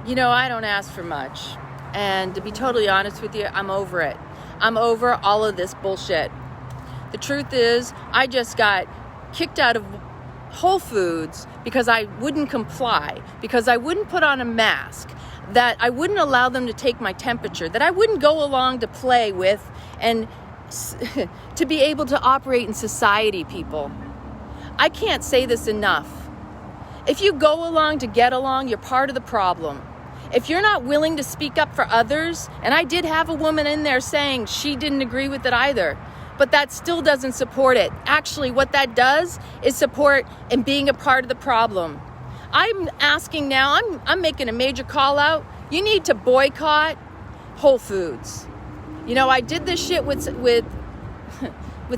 You know, I don't ask for much. And to be totally honest with you, I'm over it. I'm over all of this bullshit. The truth is, I just got kicked out of Whole Foods because I wouldn't comply, because I wouldn't put on a mask, that I wouldn't allow them to take my temperature, that I wouldn't go along to play with and to be able to operate in society, people. I can't say this enough. If you go along to get along, you're part of the problem. If you're not willing to speak up for others, and I did have a woman in there saying she didn't agree with it either, but that still doesn't support it. Actually, what that does is support and being a part of the problem. I'm asking now, I'm making a major call out. You need to boycott Whole Foods. You know, I did this shit with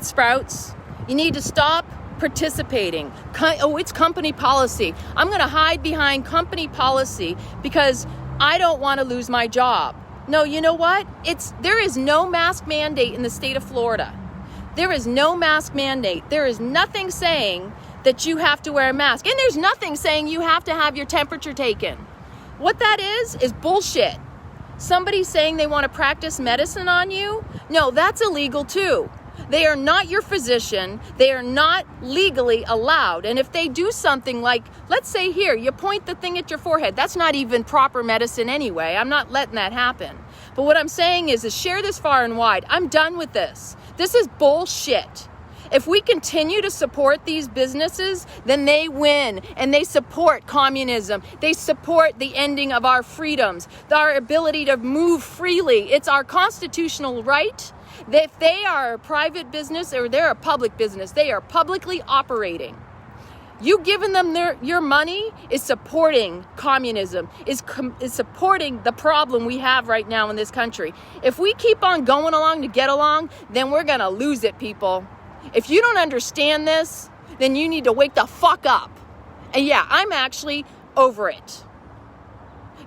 Sprouts. You need to stop participating. It's company policy. I'm going to hide behind company policy because I don't want to lose my job. No, you know what? There is no mask mandate in the state of Florida. There is no mask mandate. There is nothing saying that you have to wear a mask. And there's nothing saying you have to have your temperature taken. What that is bullshit. Somebody saying they want to practice medicine on you? No, that's illegal too. They are not your physician. They are not legally allowed. And if they do something like, let's say here, you point the thing at your forehead. That's not even proper medicine anyway. I'm not letting that happen. But what I'm saying is share this far and wide. I'm done with this. This is bullshit. If we continue to support these businesses, then they win, and they support communism. They support the ending of our freedoms, our ability to move freely. It's our constitutional right. If they are a private business or they're a public business, they are publicly operating. You giving them your money is supporting communism, is supporting the problem we have right now in this country. If we keep on going along to get along, then we're going to lose it, people. If you don't understand this, then you need to wake the fuck up. And yeah, I'm actually over it.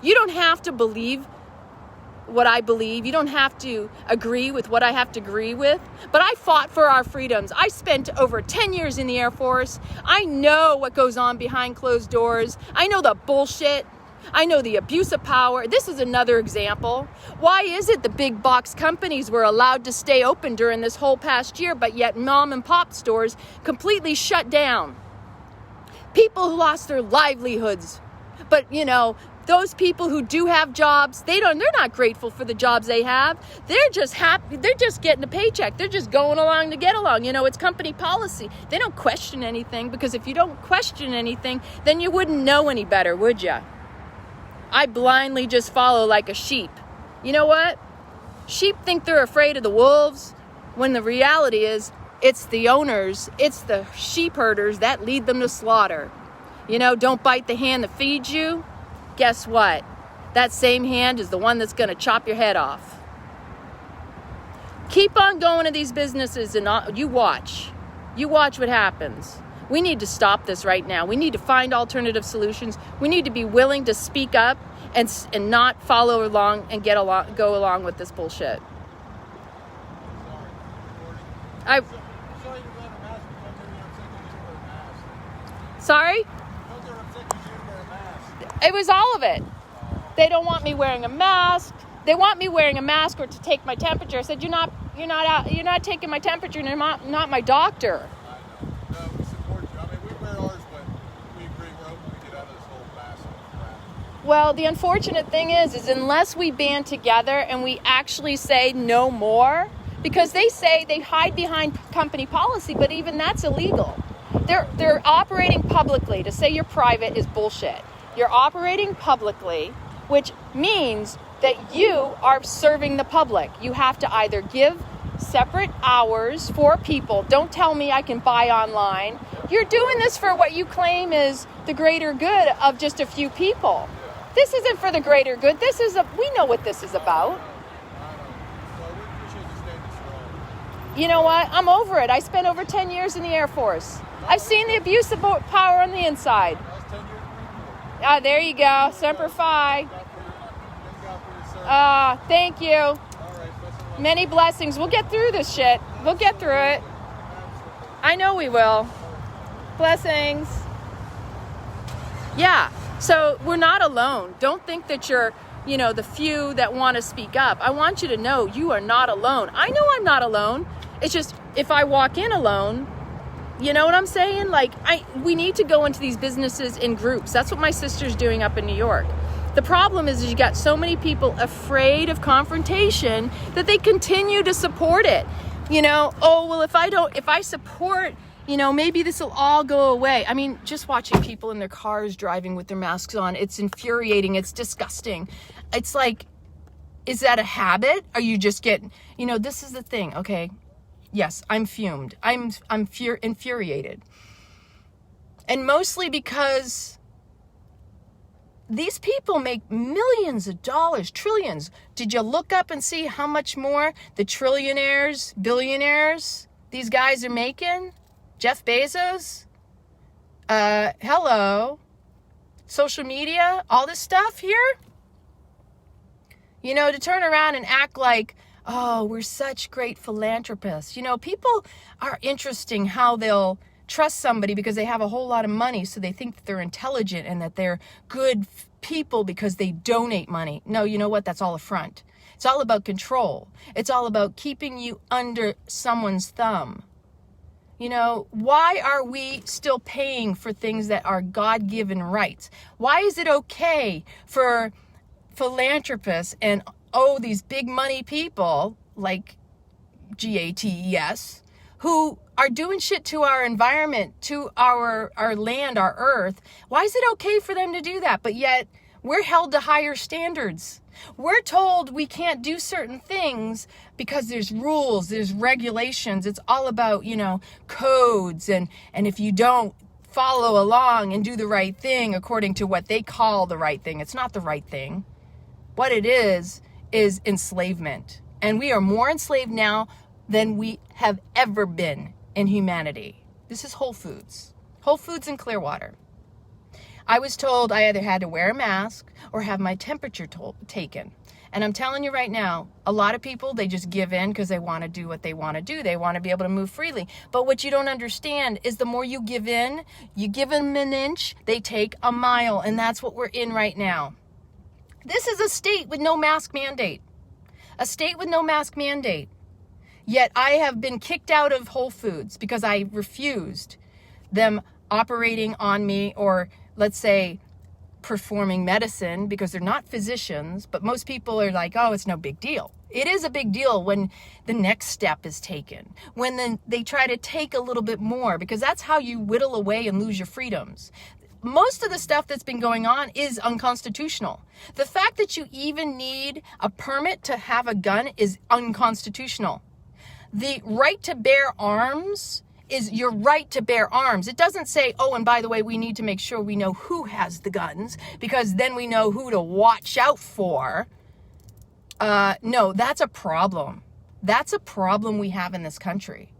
You don't have to believe what I believe. You don't have to agree with what I have to agree with. But I fought for our freedoms. I spent over 10 years in the Air Force. I know what goes on behind closed doors. I know the bullshit. I know the abuse of power. This is another example. Why is it the big box companies were allowed to stay open during this whole past year, but yet mom and pop stores completely shut down? People who lost their livelihoods. But, you know, those people who do have jobs, they're not grateful for the jobs they have. They're just happy. They're just getting a paycheck. They're just going along to get along. You know, it's company policy. They don't question anything, because if you don't question anything, then you wouldn't know any better, would you? I blindly just follow like a sheep. You know what? Sheep think they're afraid of the wolves, when the reality is it's the owners, it's the sheep herders that lead them to slaughter. You know, don't bite the hand that feeds you. Guess what? That same hand is the one that's going to chop your head off. Keep on going to these businesses and you watch. You watch what happens. We need to stop this right now. We need to find alternative solutions. We need to be willing to speak up and not follow along and go along with this bullshit. Sorry? It was all of it. They don't want me wearing a mask. They want me wearing a mask or to take my temperature. I said, you're not taking my temperature, and you're not my doctor. No, we support you. I mean, we wear ours, but we agree we're hoping to get out of this whole mask crap. Well, the unfortunate thing is unless we band together and we actually say no more, because they say they hide behind company policy, but even that's illegal. They're operating publicly. To say you're private is bullshit. You're operating publicly, which means that you are serving the public. You have to either give separate hours for people. Don't tell me I can buy online. You're doing this for what you claim is the greater good of just a few people. This isn't for the greater good. We know what this is about. You know what? I'm over it. I spent over 10 years in the Air Force. I've seen the abuse of power on the inside. Ah, there you go. Semper Fi. Thank you. Many blessings. We'll get through this shit. We'll get through it. I know we will. Blessings. Yeah. So we're not alone. Don't think that you're, the few that want to speak up. I want you to know you are not alone. I know I'm not alone. It's just if I walk in alone, you know what I'm saying? Like, we need to go into these businesses in groups. That's what my sister's doing up in New York. The problem is you got so many people afraid of confrontation that they continue to support it. Oh, well, if I support, maybe this will all go away. I mean, just watching people in their cars driving with their masks on, it's infuriating. It's disgusting. It's like, is that a habit? Are you just getting, this is the thing, okay? Yes, I'm fumed. I'm infuriated. And mostly because these people make millions of dollars, trillions. Did you look up and see how much more the trillionaires, billionaires, these guys are making? Jeff Bezos? Hello. Social media, all this stuff here? To turn around and act like, oh, we're such great philanthropists. People are interesting how they'll trust somebody because they have a whole lot of money, so they think that they're intelligent and that they're good people because they donate money. No, you know what? That's all a front. It's all about control. It's all about keeping you under someone's thumb. Why are we still paying for things that are God-given rights? Why is it okay for philanthropists and these big money people like GATES who are doing shit to our environment, to our land, our earth? Why is it okay for them to do that? But yet we're held to higher standards. We're told we can't do certain things because there's rules, there's regulations. It's all about, codes. And if you don't follow along and do the right thing according to what they call the right thing, it's not the right thing. What it is enslavement. And we are more enslaved now than we have ever been in humanity. This is Whole Foods. Whole Foods in Clearwater. I was told I either had to wear a mask or have my temperature taken. And I'm telling you right now, a lot of people, they just give in because they want to do what they want to do. They want to be able to move freely. But what you don't understand is the more you give in, you give them an inch, they take a mile. And that's what we're in right now. This is a state with no mask mandate. A state with no mask mandate. Yet I have been kicked out of Whole Foods because I refused them operating on me, or let's say performing medicine, because they're not physicians, but most people are like, oh, it's no big deal. It is a big deal when the next step is taken, when they try to take a little bit more, because that's how you whittle away and lose your freedoms. Most of the stuff that's been going on is unconstitutional. The fact that you even need a permit to have a gun is unconstitutional. The right to bear arms is your right to bear arms. It doesn't say, oh, and by the way, we need to make sure we know who has the guns, because then we know who to watch out for. No, that's a problem. That's a problem we have in this country.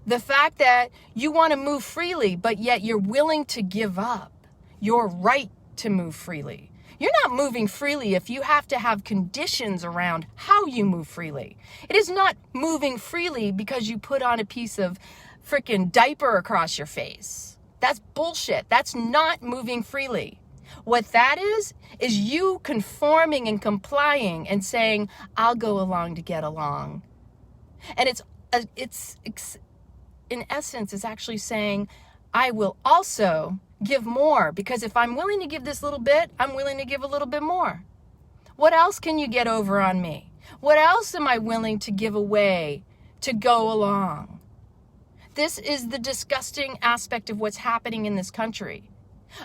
The fact that you want to move freely, but yet you're willing to give up your right to move freely. You're not moving freely if you have to have conditions around how you move freely. It is not moving freely because you put on a piece of freaking diaper across your face. That's bullshit. That's not moving freely. What that is you conforming and complying and saying, I'll go along to get along. And it's in essence, it's actually saying, I will also give more, because if I'm willing to give this little bit, I'm willing to give a little bit more. What else can you get over on me? What else am I willing to give away to go along? This is the disgusting aspect of what's happening in this country.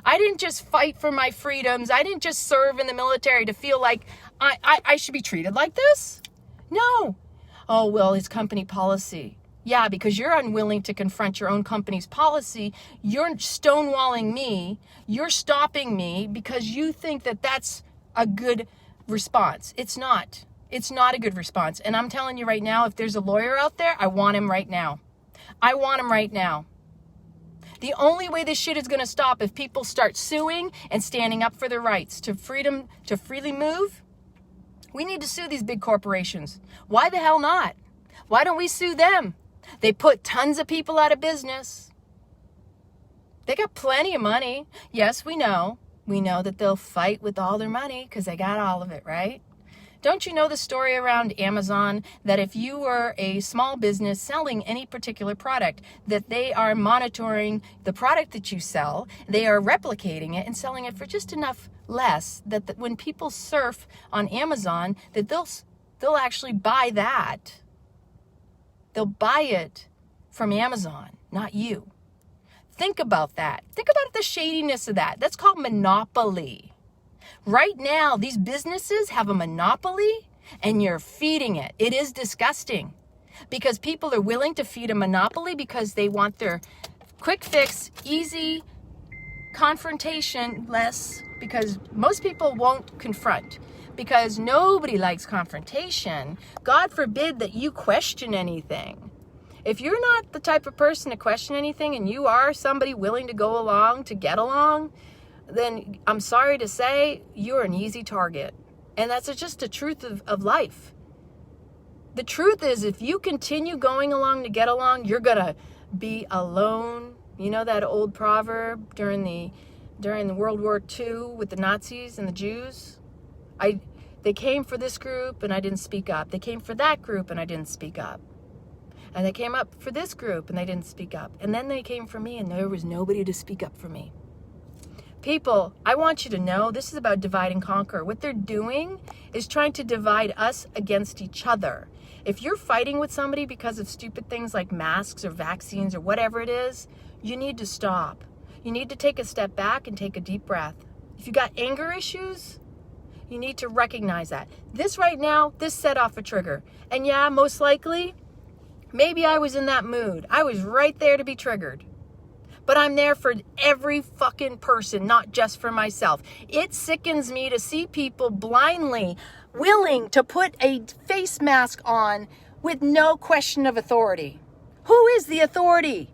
I didn't just fight for my freedoms. I didn't just serve in the military to feel like I should be treated like this. No. Oh, well, it's company policy. Yeah, because you're unwilling to confront your own company's policy. You're stonewalling me. You're stopping me because you think that that's a good response. It's not. It's not a good response. And I'm telling you right now, if there's a lawyer out there, I want him right now. I want him right now. The only way this shit is going to stop if people start suing and standing up for their rights to freedom to freely move. We need to sue these big corporations. Why the hell not? Why don't we sue them? They put tons of people out of business. They got plenty of money. Yes, we know. We know that they'll fight with all their money because they got all of it, right? Don't you know the story around Amazon that if you were a small business selling any particular product, that they are monitoring the product that you sell, they are replicating it and selling it for just enough less that when people surf on Amazon, that they'll actually buy that. They'll buy it from Amazon, not you. Think about that. Think about the shadiness of that. That's called monopoly. Right now, these businesses have a monopoly and you're feeding it. It is disgusting because people are willing to feed a monopoly because they want their quick fix, easy confrontation less, because most people won't confront because nobody likes confrontation. God forbid that you question anything. If you're not the type of person to question anything and you are somebody willing to go along to get along, then I'm sorry to say you're an easy target. And that's just the truth of life. The truth is, if you continue going along to get along, you're going to be alone. You know that old proverb during the World War II with the Nazis and the Jews? They came for this group and I didn't speak up. They came for that group and I didn't speak up. And they came up for this group and they didn't speak up. And then they came for me and there was nobody to speak up for me. People, I want you to know this is about divide and conquer. What they're doing is trying to divide us against each other. If you're fighting with somebody because of stupid things like masks or vaccines or whatever it is, you need to stop. You need to take a step back and take a deep breath. If you got anger issues, you need to recognize that. This right now, this set off a trigger. And yeah, most likely, maybe I was in that mood. I was right there to be triggered. But I'm there for every fucking person, not just for myself. It sickens me to see people blindly willing to put a face mask on with no question of authority. Who is the authority?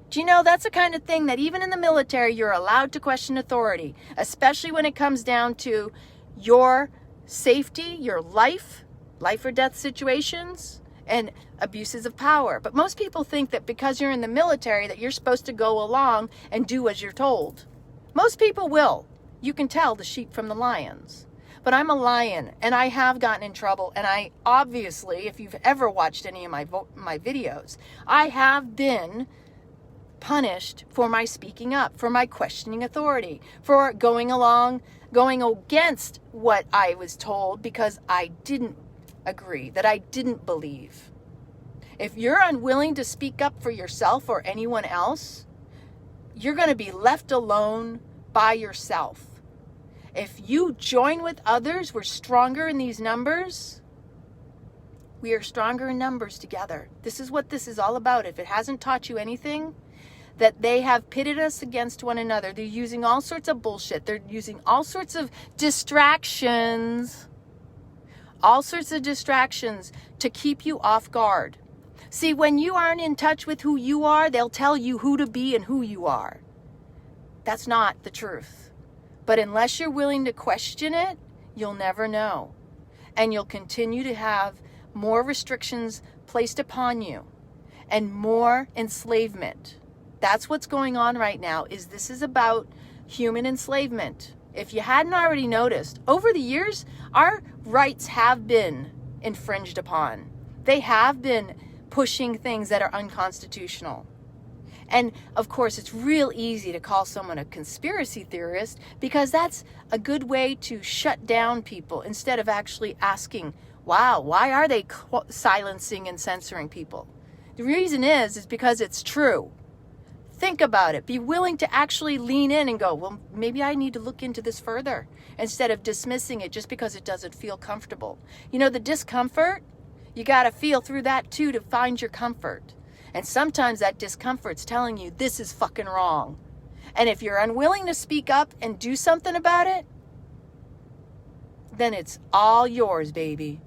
Do you know that's the kind of thing that even in the military, you're allowed to question authority, especially when it comes down to your safety, your life or death situations, and abuses of power. But most people think that because you're in the military that you're supposed to go along and do as you're told. Most people will. You can tell the sheep from the lions. But I'm a lion and I have gotten in trouble, and I obviously, if you've ever watched any of my videos, I have been punished for my speaking up, for my questioning authority, for going against what I was told because I didn't agree, that I didn't believe. If you're unwilling to speak up for yourself or anyone else, you're going to be left alone by yourself. If you join with others, we're stronger in these numbers. We are stronger in numbers together. This is what this is all about. If it hasn't taught you anything, that they have pitted us against one another. They're using all sorts of bullshit. They're using all sorts of distractions. All sorts of distractions to keep you off guard. See, when you aren't in touch with who you are, they'll tell you who to be and who you are. That's not the truth. But unless you're willing to question it, you'll never know. And you'll continue to have more restrictions placed upon you and more enslavement. That's what's going on right now. This is about human enslavement. If you hadn't already noticed, over the years, our rights have been infringed upon. They have been pushing things that are unconstitutional. And of course, it's real easy to call someone a conspiracy theorist because that's a good way to shut down people instead of actually asking, wow, why are they silencing and censoring people? The reason is because it's true. Think about it. Be willing to actually lean in and go, well, maybe I need to look into this further instead of dismissing it just because it doesn't feel comfortable. You know, the discomfort, you got to feel through that too to find your comfort. And sometimes that discomfort's telling you this is fucking wrong. And if you're unwilling to speak up and do something about it, then it's all yours, baby.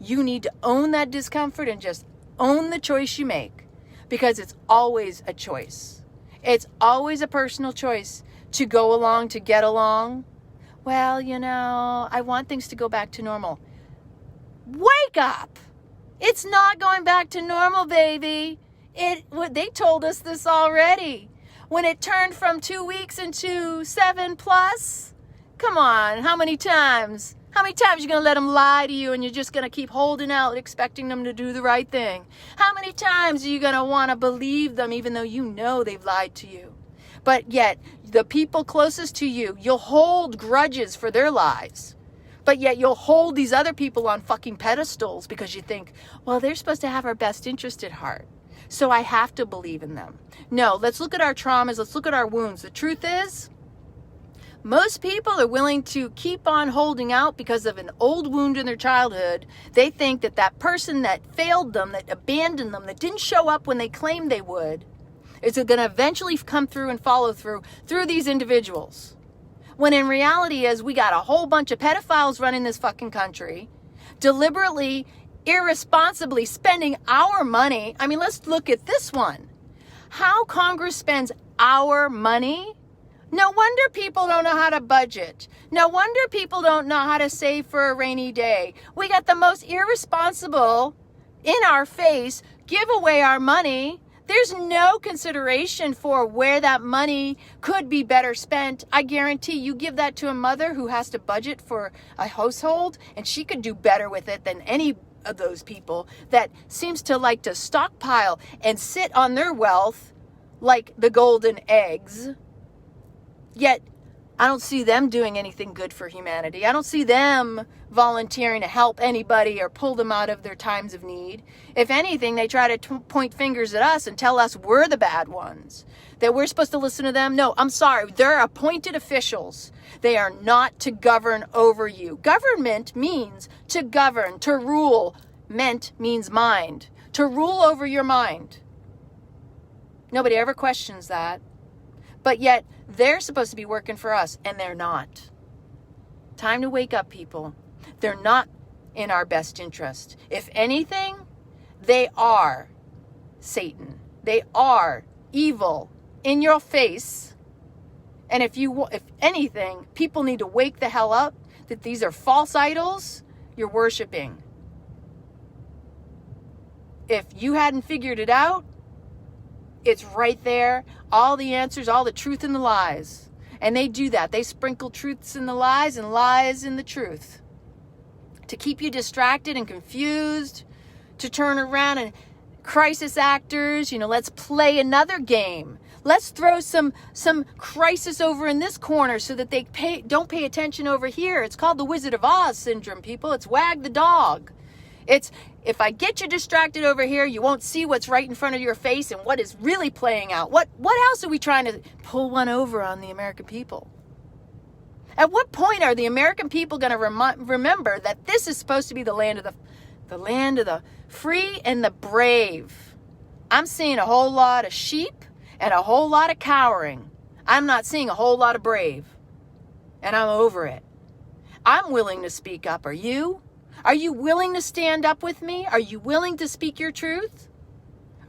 You need to own that discomfort and just own the choice you make, because it's always a choice. It's always a personal choice to go along, to get along. Well, you know, I want things to go back to normal. Wake up! It's not going back to normal, baby. They told us this already. when it turned from 2 weeks into 7+? Come on, how many times? How many times you going to let them lie to you and you're just going to keep holding out expecting them to do the right thing? How many times are you going to want to believe them even though you know they've lied to you? But yet, the people closest to you, you'll hold grudges for their lies. But yet you'll hold these other people on fucking pedestals because you think, well, they're supposed to have our best interest at heart, so I have to believe in them. No, let's look at our traumas. Let's look at our wounds. The truth is, most people are willing to keep on holding out because of an old wound in their childhood. They think that that person that failed them, that abandoned them, that didn't show up when they claimed they would, is going to eventually come through and follow through these individuals. When in reality is we got a whole bunch of pedophiles running this fucking country, deliberately, irresponsibly spending our money. I mean, let's look at this one. How Congress spends our money. No wonder people don't know how to budget. No wonder people don't know how to save for a rainy day. We got the most irresponsible, in our face, give away our money. There's no consideration for where that money could be better spent. I guarantee you give that to a mother who has to budget for a household, and she could do better with it than any of those people that seems to like to stockpile and sit on their wealth like the golden eggs. Yet, I don't see them doing anything good for humanity. I don't see them volunteering to help anybody or pull them out of their times of need. If anything, they try to point fingers at us and tell us we're the bad ones, that we're supposed to listen to them. No, I'm sorry. They're appointed officials. They are not to govern over you. Government means to govern, to rule. Ment means mind. To rule over your mind. Nobody ever questions that. But yet, they're supposed to be working for us, and they're not. Time to wake up, people. They're not in our best interest. If anything, they are Satan. They are evil in your face. And if anything, people need to wake the hell up that these are false idols you're worshiping. If you hadn't figured it out, it's right there. All the answers, all the truth and the lies. And they do that. They sprinkle truths in the lies and lies in the truth. To keep you distracted and confused. To turn around and crisis actors, let's play another game. Let's throw some crisis over in this corner so that they don't pay attention over here. It's called the Wizard of Oz syndrome, people. It's wag the dog. It's if I get you distracted over here, you won't see what's right in front of your face and what is really playing out. What else are we trying to pull one over on the American people? At what point are the American people going to remember that this is supposed to be the land of the free and the brave? I'm seeing a whole lot of sheep and a whole lot of cowering. I'm not seeing a whole lot of brave. And I'm over it. I'm willing to speak up. Are you? Are you willing to stand up with me? Are you willing to speak your truth?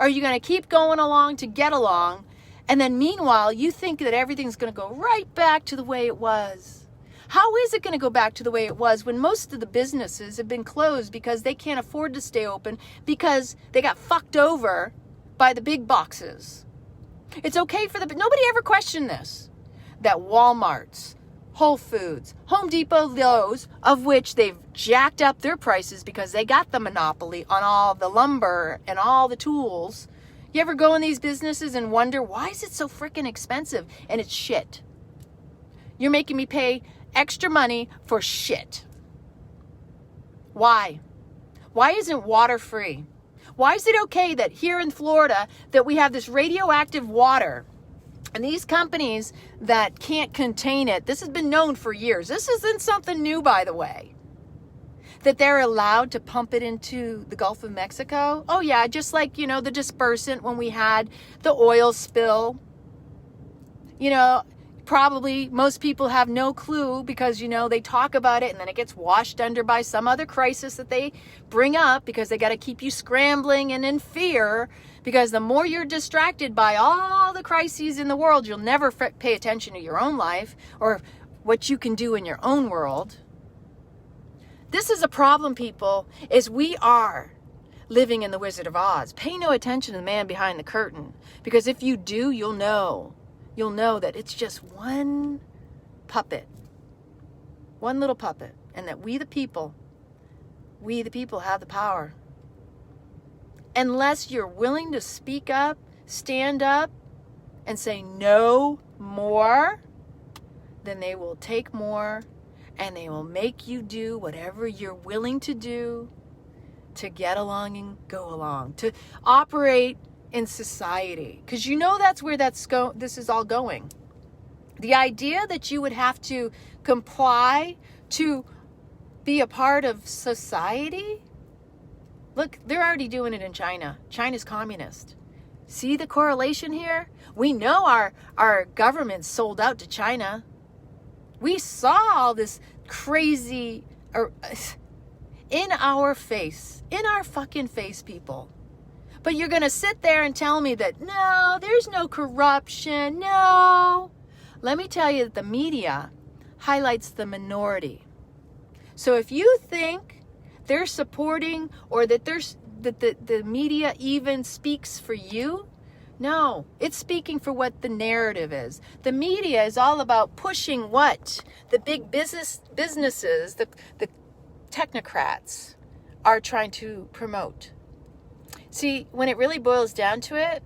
Are you going to keep going along to get along? And then meanwhile, you think that everything's going to go right back to the way it was. How is it going to go back to the way it was when most of the businesses have been closed because they can't afford to stay open because they got fucked over by the big boxes? It's okay for nobody ever questioned this. That Walmart's, Whole Foods, Home Depot, those of which they've jacked up their prices because they got the monopoly on all the lumber and all the tools. You ever go in these businesses and wonder, why is it so freaking expensive? And it's shit. You're making me pay extra money for shit. Why? Why isn't water free? Why is it okay that here in Florida that we have this radioactive water? And these companies that can't contain it, this has been known for years. This isn't something new, by the way. That they're allowed to pump it into the Gulf of Mexico. Oh yeah, just like, the dispersant when we had the oil spill. Probably most people have no clue because, they talk about it and then it gets washed under by some other crisis that they bring up because they got to keep you scrambling and in fear. Because the more you're distracted by all the crises in the world, you'll never pay attention to your own life or what you can do in your own world. This is a problem, people, is we are living in the Wizard of Oz. Pay no attention to the man behind the curtain. Because if you do, you'll know you'll know that it's just one puppet, one little puppet, and that we the people have the power. Unless you're willing to speak up, stand up, and say no more, then they will take more, and they will make you do whatever you're willing to do to get along and go along, to operate in society. Because you know that's where this is all going. The idea that you would have to comply to be a part of society. Look, they're already doing it in China. China's communist. See the correlation here? We know our government sold out to China. We saw all this crazy in our face, in our fucking face, people. But you're going to sit there and tell me that, no, there's no corruption, no. Let me tell you that the media highlights the minority. So if you think they're supporting, or that the media even speaks for you, no, it's speaking for what the narrative is. The media is all about pushing what the big businesses, the technocrats are trying to promote. See, when it really boils down to it,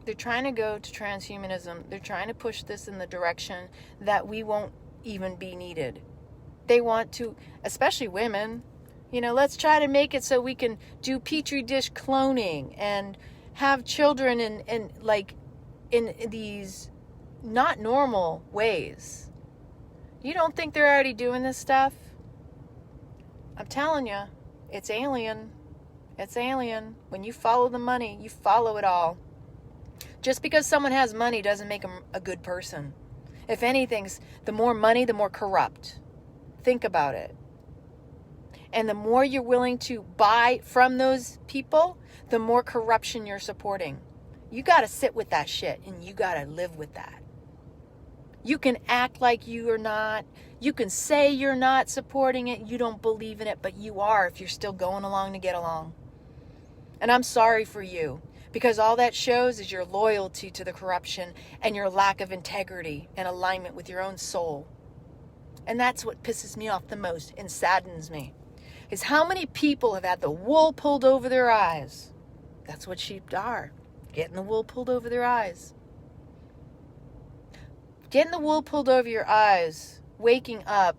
they're trying to go to transhumanism. They're trying to push this in the direction that we won't even be needed. They want to, especially women, let's try to make it so we can do petri dish cloning and have children in these not normal ways. You don't think they're already doing this stuff? I'm telling you, it's alien. It's alien. When you follow the money, you follow it all. Just because someone has money doesn't make them a good person. If anything, the more money, the more corrupt. Think about it. And the more you're willing to buy from those people, the more corruption you're supporting. You got to sit with that shit, and you got to live with that. You can act like you are not. You can say you're not supporting it. You don't believe in it, but you are if you're still going along to get along. And I'm sorry for you, because all that shows is your loyalty to the corruption and your lack of integrity and alignment with your own soul. And that's what pisses me off the most and saddens me, is how many people have had the wool pulled over their eyes. That's what sheep are, getting the wool pulled over their eyes. Getting the wool pulled over your eyes, waking up,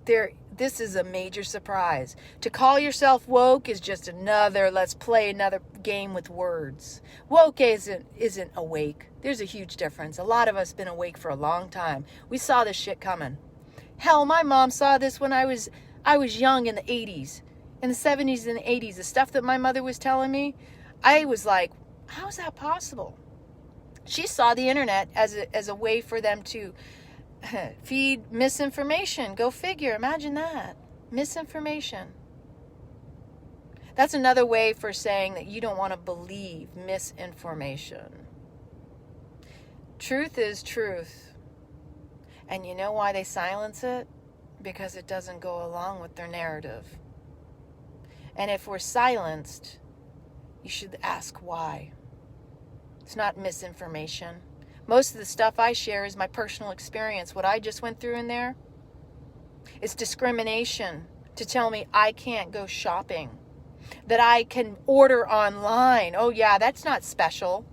this is a major surprise. To call yourself woke is just another, let's play another game with words. Woke isn't awake. There's a huge difference. A lot of us been awake for a long time. We saw this shit coming. Hell, my mom saw this when I was young in the 80s. In the 70s and the 80s. The stuff that my mother was telling me, I was like, how is that possible? She saw the internet as a way for them to feed misinformation. Go figure. Imagine that. Misinformation. That's another way for saying that you don't want to believe misinformation. Truth is truth. And you know why they silence it? Because it doesn't go along with their narrative. And if we're silenced, you should ask why. It's not misinformation. Most of the stuff I share is my personal experience. What I just went through in there is discrimination to tell me I can't go shopping, that I can order online. Oh yeah, that's not special.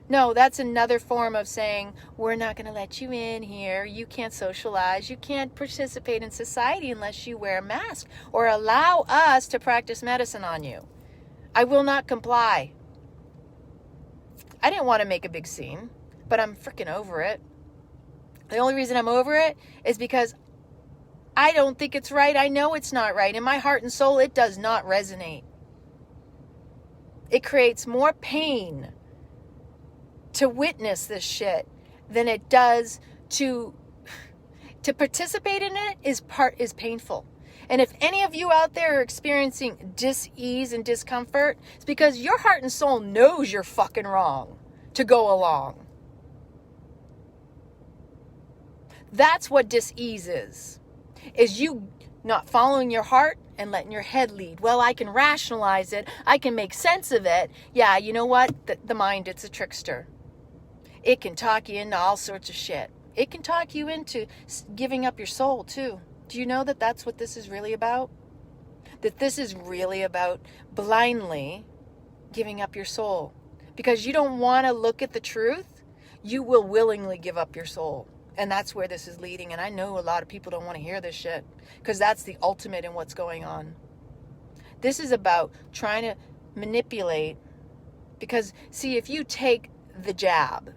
No, that's another form of saying, we're not going to let you in here. You can't socialize. You can't participate in society unless you wear a mask or allow us to practice medicine on you. I will not comply. I didn't want to make a big scene, but I'm freaking over it. The only reason I'm over it is because I don't think it's right. I know it's not right. In my heart and soul, it does not resonate. It creates more pain to witness this shit than it does to participate in it is painful. And if any of you out there are experiencing dis-ease and discomfort, it's because your heart and soul knows you're fucking wrong to go along. That's what dis-ease is you not following your heart and letting your head lead. Well, I can rationalize it. I can make sense of it. Yeah, you know what? The mind, it's a trickster. It can talk you into all sorts of shit. It can talk you into giving up your soul, too. Do you know that that's what this is really about? That this is really about blindly giving up your soul. Because you don't want to look at the truth, you will willingly give up your soul. And that's where this is leading. And I know a lot of people don't want to hear this shit, because that's the ultimate in what's going on. This is about trying to manipulate. Because, see, if you take the jab,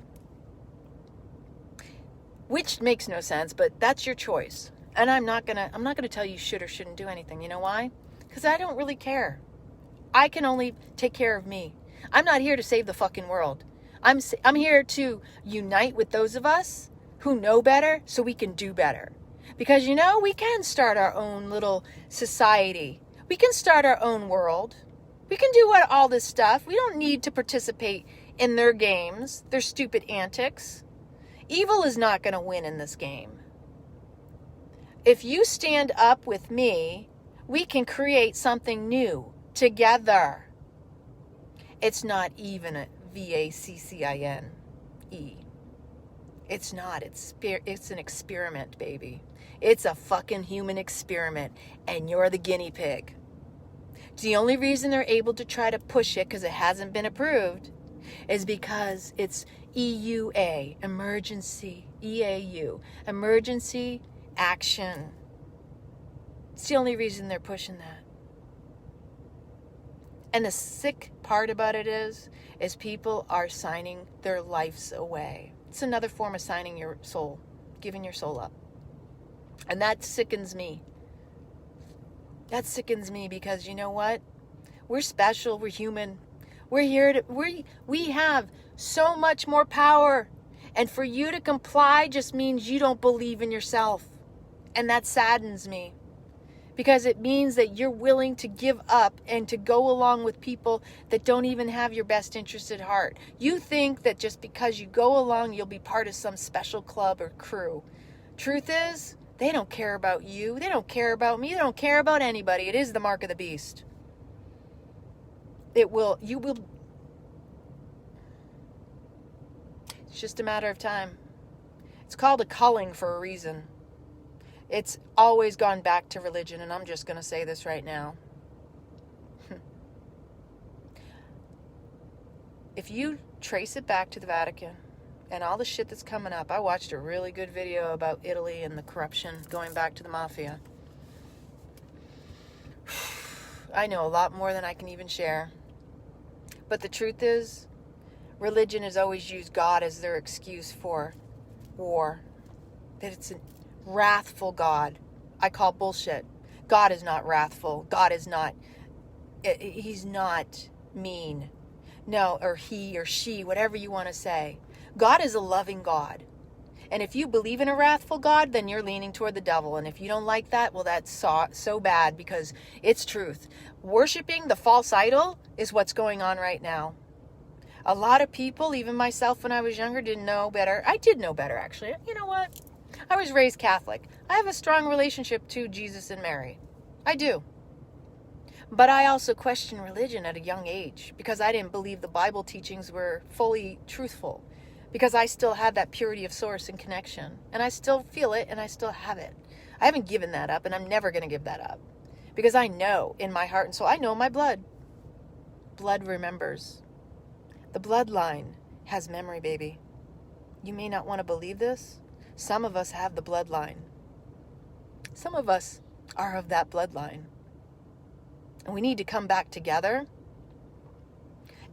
which makes no sense, but that's your choice. And I'm not gonna tell you should or shouldn't do anything. You know why? Because I don't really care. I can only take care of me. I'm not here to save the fucking world. I'm here to unite with those of us who know better so we can do better. Because, you know, we can start our own little society. We can start our own world. We can do all this stuff. We don't need to participate in their games, their stupid antics. Evil is not going to win in this game. If you stand up with me, we can create something new together. It's not even a 𝑉𝒂𝒂𝒍𝒐𝒂𝒍𝒐𝒂𝒍𝒐𝒂𝒍𝒂𝒍𝒂𝒂𝒑. It's not. It's an experiment, baby. It's a fucking human experiment, and you're the guinea pig. The only reason they're able to try to push it, because it hasn't been approved, is because it's EUA, emergency, EAU, emergency action. It's the only reason they're pushing that. And the sick part about it is people are signing their lives away. It's another form of signing your soul, giving your soul up. And that sickens me. That sickens me because, you know what? We're special. We're human. We're here to, we have so much more power. And for you to comply just means you don't believe in yourself. And that saddens me. Because it means that you're willing to give up and to go along with people that don't even have your best interest at heart. You think that just because you go along, you'll be part of some special club or crew. Truth is, they don't care about you. They don't care about me. They don't care about anybody. It is the mark of the beast. You will. It's just a matter of time. It's called a culling for a reason. It's always gone back to religion, and I'm just going to say this right now. If you trace it back to the Vatican and all the shit that's coming up, I watched a really good video about Italy and the corruption going back to the mafia. I know a lot more than I can even share. But the truth is, religion has always used God as their excuse for war. That it's an wrathful God. I call bullshit. God is not wrathful. God is not, he's not mean. No, or he or she, whatever you want to say. God is a loving God. And if you believe in a wrathful God, then you're leaning toward the devil. And if you don't like that, well, that's so bad, because it's truth. Worshipping the false idol is what's going on right now. A lot of people, even myself when I was younger, didn't know better. I did know better, actually. You know what? I was raised Catholic. I have a strong relationship to Jesus and Mary. I do. But I also questioned religion at a young age because I didn't believe the Bible teachings were fully truthful. Because I still had that purity of source and connection. And I still feel it, and I still have it. I haven't given that up, and I'm never going to give that up. Because I know in my heart and soul, I know my blood. Blood remembers. The bloodline has memory, baby. You may not want to believe this. Some of us have the bloodline. Some of us are of that bloodline. And we need to come back together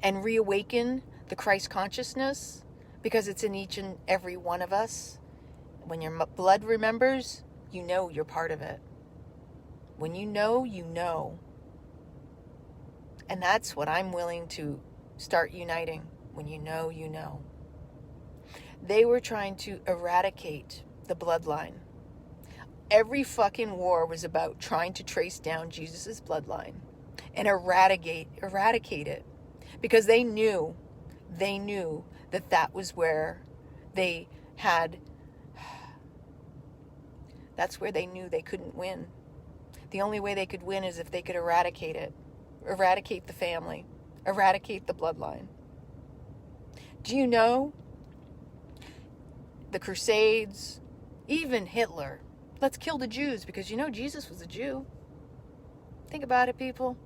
and reawaken the Christ consciousness, because it's in each and every one of us. When your blood remembers, you know you're part of it. When you know, you know. And that's what I'm willing to start uniting. When you know, you know. They were trying to eradicate the bloodline. Every fucking war was about trying to trace down Jesus's bloodline and eradicate it, because they knew that was where they had, that's where they knew they couldn't win. The only way they could win is if they could eradicate it. Eradicate the family. Eradicate the bloodline. Do you know the Crusades, even Hitler? Let's kill the Jews, because you know Jesus was a Jew. Think about it, people.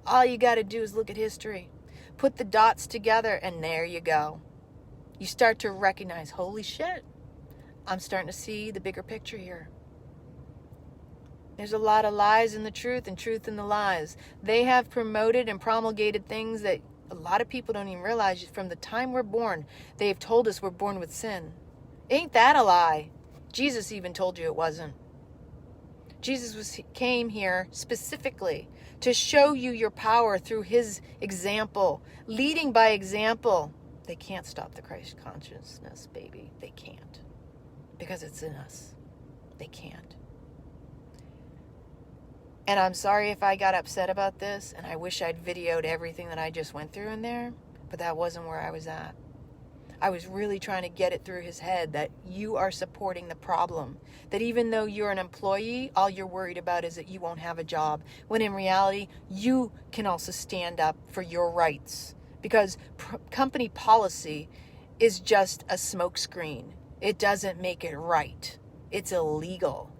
All you got to do is look at history. Put the dots together, and there you go. You start to recognize, holy shit, I'm starting to see the bigger picture here. There's a lot of lies in the truth and truth in the lies. They have promoted and promulgated things that a lot of people don't even realize. From the time we're born, they've told us we're born with sin. Ain't that a lie? Jesus even told you it wasn't. Jesus came here specifically to show you your power through his example, leading by example. They can't stop the Christ consciousness, baby. They can't. Because it's in us. They can't. And I'm sorry if I got upset about this, and I wish I'd videoed everything that I just went through in there, but that wasn't where I was at. I was really trying to get it through his head that you are supporting the problem. That even though you're an employee, all you're worried about is that you won't have a job. When in reality, you can also stand up for your rights. Because company policy is just a smokescreen. It doesn't make it right. It's illegal.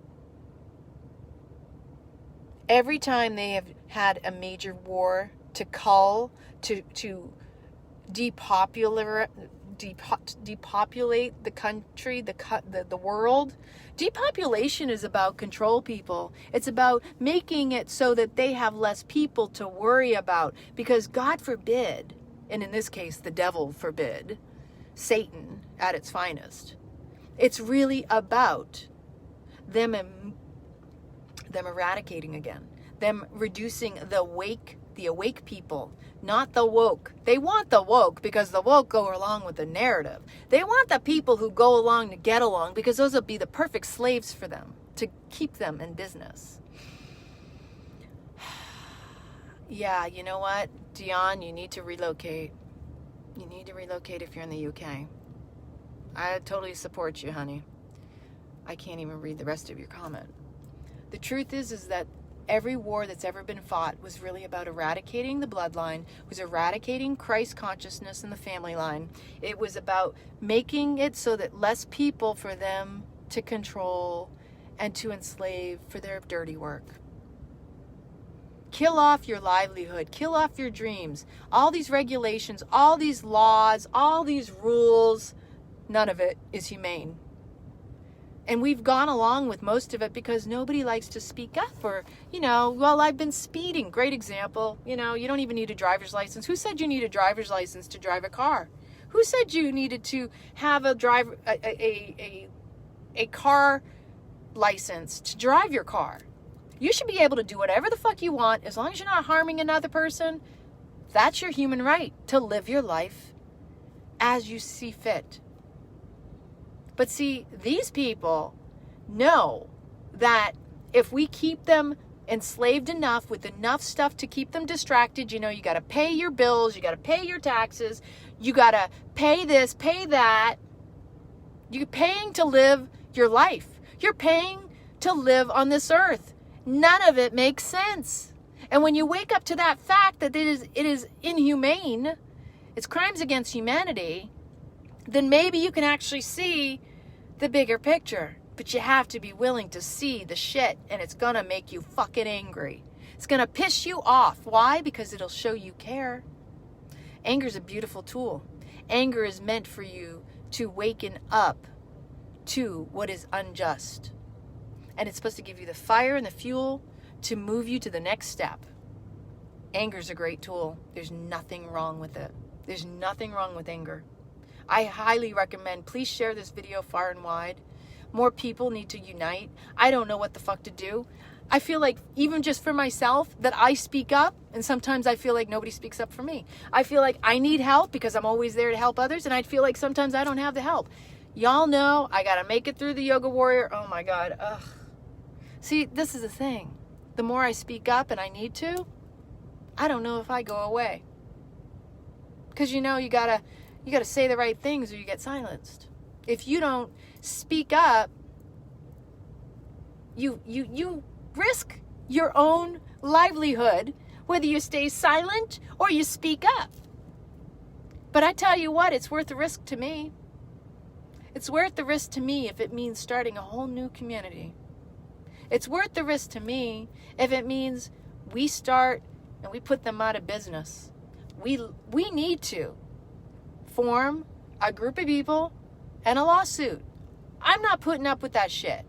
Every time they have had a major war to cull, to depopulate the country, the world. Depopulation is about control, people. It's about making it so that they have less people to worry about. Because God forbid, and in this case, the devil forbid, Satan at its finest. It's really about them eradicating again. Them reducing the awake people, not the woke. They want the woke because the woke go along with the narrative. They want the people who go along to get along because those will be the perfect slaves for them, to keep them in business. Yeah, you know what, Dion, you need to relocate. You need to relocate if you're in the UK. I totally support you, honey. I can't even read the rest of your comment. The truth is that every war that's ever been fought was really about eradicating the bloodline, was eradicating Christ consciousness in the family line. It was about making it so that less people for them to control and to enslave for their dirty work. Kill off your livelihood, kill off your dreams. All these regulations, all these laws, all these rules, none of it is humane. And we've gone along with most of it because nobody likes to speak up, or, well, I've been speeding. Great example. You don't even need a driver's license. Who said you need a driver's license to drive a car? Who said you needed to have a car license to drive your car? You should be able to do whatever the fuck you want as long as you're not harming another person. That's your human right to live your life as you see fit. But see, these people know that if we keep them enslaved enough with enough stuff to keep them distracted, you got to pay your bills, you got to pay your taxes, you got to pay this, pay that. You're paying to live your life. You're paying to live on this earth. None of it makes sense. And when you wake up to that fact that it is inhumane, it's crimes against humanity, then maybe you can actually see the bigger picture. But you have to be willing to see the shit, and it's gonna make you fucking angry. It's gonna piss you off. Why? Because it'll show you care. Anger is a beautiful tool. Anger is meant for you to waken up to what is unjust. And it's supposed to give you the fire and the fuel to move you to the next step. Anger is a great tool. There's nothing wrong with it. There's nothing wrong with anger. I highly recommend, please share this video far and wide. More people need to unite. I don't know what the fuck to do. I feel like, even just for myself, that I speak up, and sometimes I feel like nobody speaks up for me. I feel like I need help because I'm always there to help others, and I feel like sometimes I don't have the help. Y'all know I gotta make it through the Yoga Warrior. Oh my God. Ugh. See, this is the thing. The more I speak up, and I need to, I don't know if I go away. Because you gotta say the right things or you get silenced. If you don't speak up, you risk your own livelihood, whether you stay silent or you speak up. But I tell you what, it's worth the risk to me. It's worth the risk to me if it means starting a whole new community. It's worth the risk to me if it means we start and we put them out of business. We need to form a group of people and a lawsuit. I'm not putting up with that shit.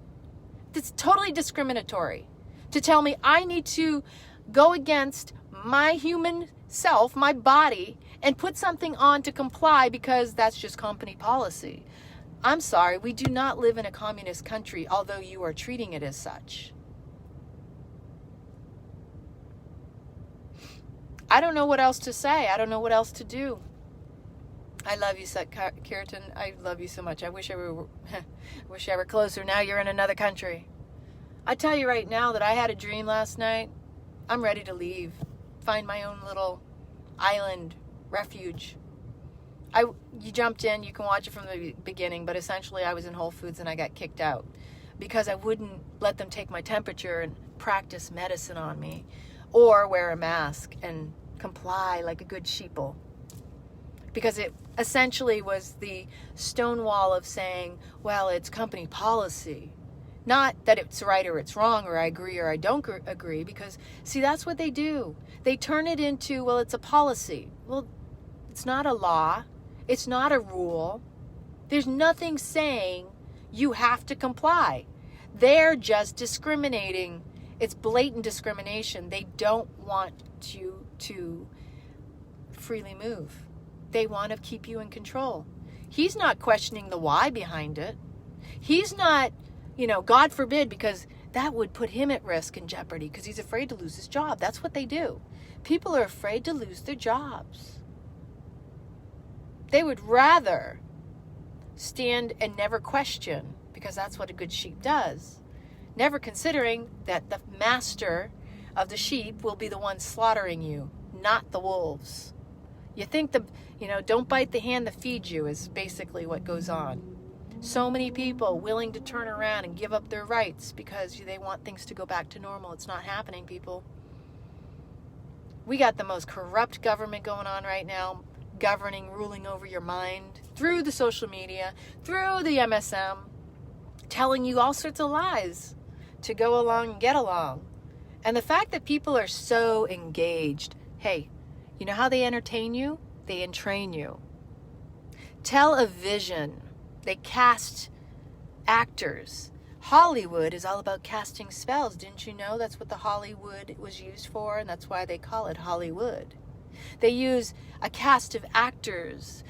It's totally discriminatory to tell me I need to go against my human self, my body, and put something on to comply because that's just company policy. I'm sorry, we do not live in a communist country, although you are treating it as such. I don't know what else to say. I don't know what else to do. I love you, 𝒍𝒄𝒉𝒆𝒎💊💂. I love you so much. I wish I were closer. Now you're in another country. I tell you right now that I had a dream last night. I'm ready to leave. Find my own little island refuge. You jumped in, you can watch it from the beginning, but essentially I was in Whole Foods and I got kicked out because I wouldn't let them take my temperature and practice medicine on me or wear a mask and comply like a good sheeple. Because it essentially was the stonewall of saying, well, it's company policy. Not that it's right or it's wrong or I agree or I don't agree, because, see, that's what they do. They turn it into, well, it's a policy. Well, it's not a law. It's not a rule. There's nothing saying you have to comply. They're just discriminating. It's blatant discrimination. They don't want you to freely move. They want to keep you in control. He's not questioning the why behind it. He's not, God forbid, because that would put him at risk and jeopardy because he's afraid to lose his job. That's what they do. People are afraid to lose their jobs. They would rather stand and never question, because that's what a good sheep does. Never considering that the master of the sheep will be the one slaughtering you, not the wolves. You think don't bite the hand that feeds you is basically what goes on. So many people willing to turn around and give up their rights because they want things to go back to normal. It's not happening, people. We got the most corrupt government going on right now, governing, ruling over your mind through the social media, through the MSM, telling you all sorts of lies to go along and get along. And the fact that people are so engaged, hey, you know how they entertain you? They entrain you. Tell a vision. They cast actors. Hollywood is all about casting spells. Didn't you know that's what the Hollywood was used for? And that's why they call it Hollywood. They use a cast of actors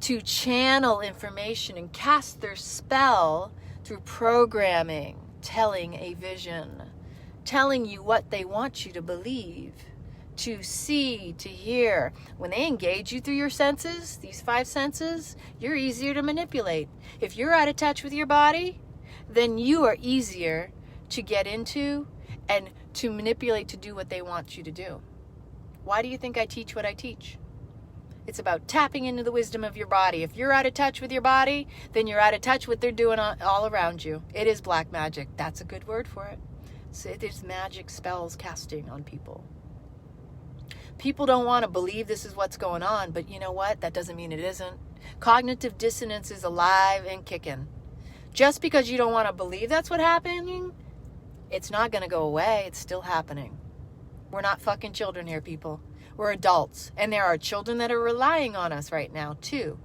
to channel information and cast their spell through programming, telling a vision, telling you what they want you to believe, to see, to hear. When they engage you through your senses, these 5 senses, you're easier to manipulate. If you're out of touch with your body, then you are easier to get into and to manipulate to do what they want you to do. Why do you think I teach what I teach? It's about tapping into the wisdom of your body. If you're out of touch with your body, then you're out of touch with what they're doing all around you. It is black magic. That's a good word for it. So it is magic spells casting on people. People don't want to believe this is what's going on, but you know what? That doesn't mean it isn't. Cognitive dissonance is alive and kicking. Just because you don't want to believe that's what's happening, it's not going to go away. It's still happening. We're not fucking children here, people. We're adults. And there are children that are relying on us right now, too.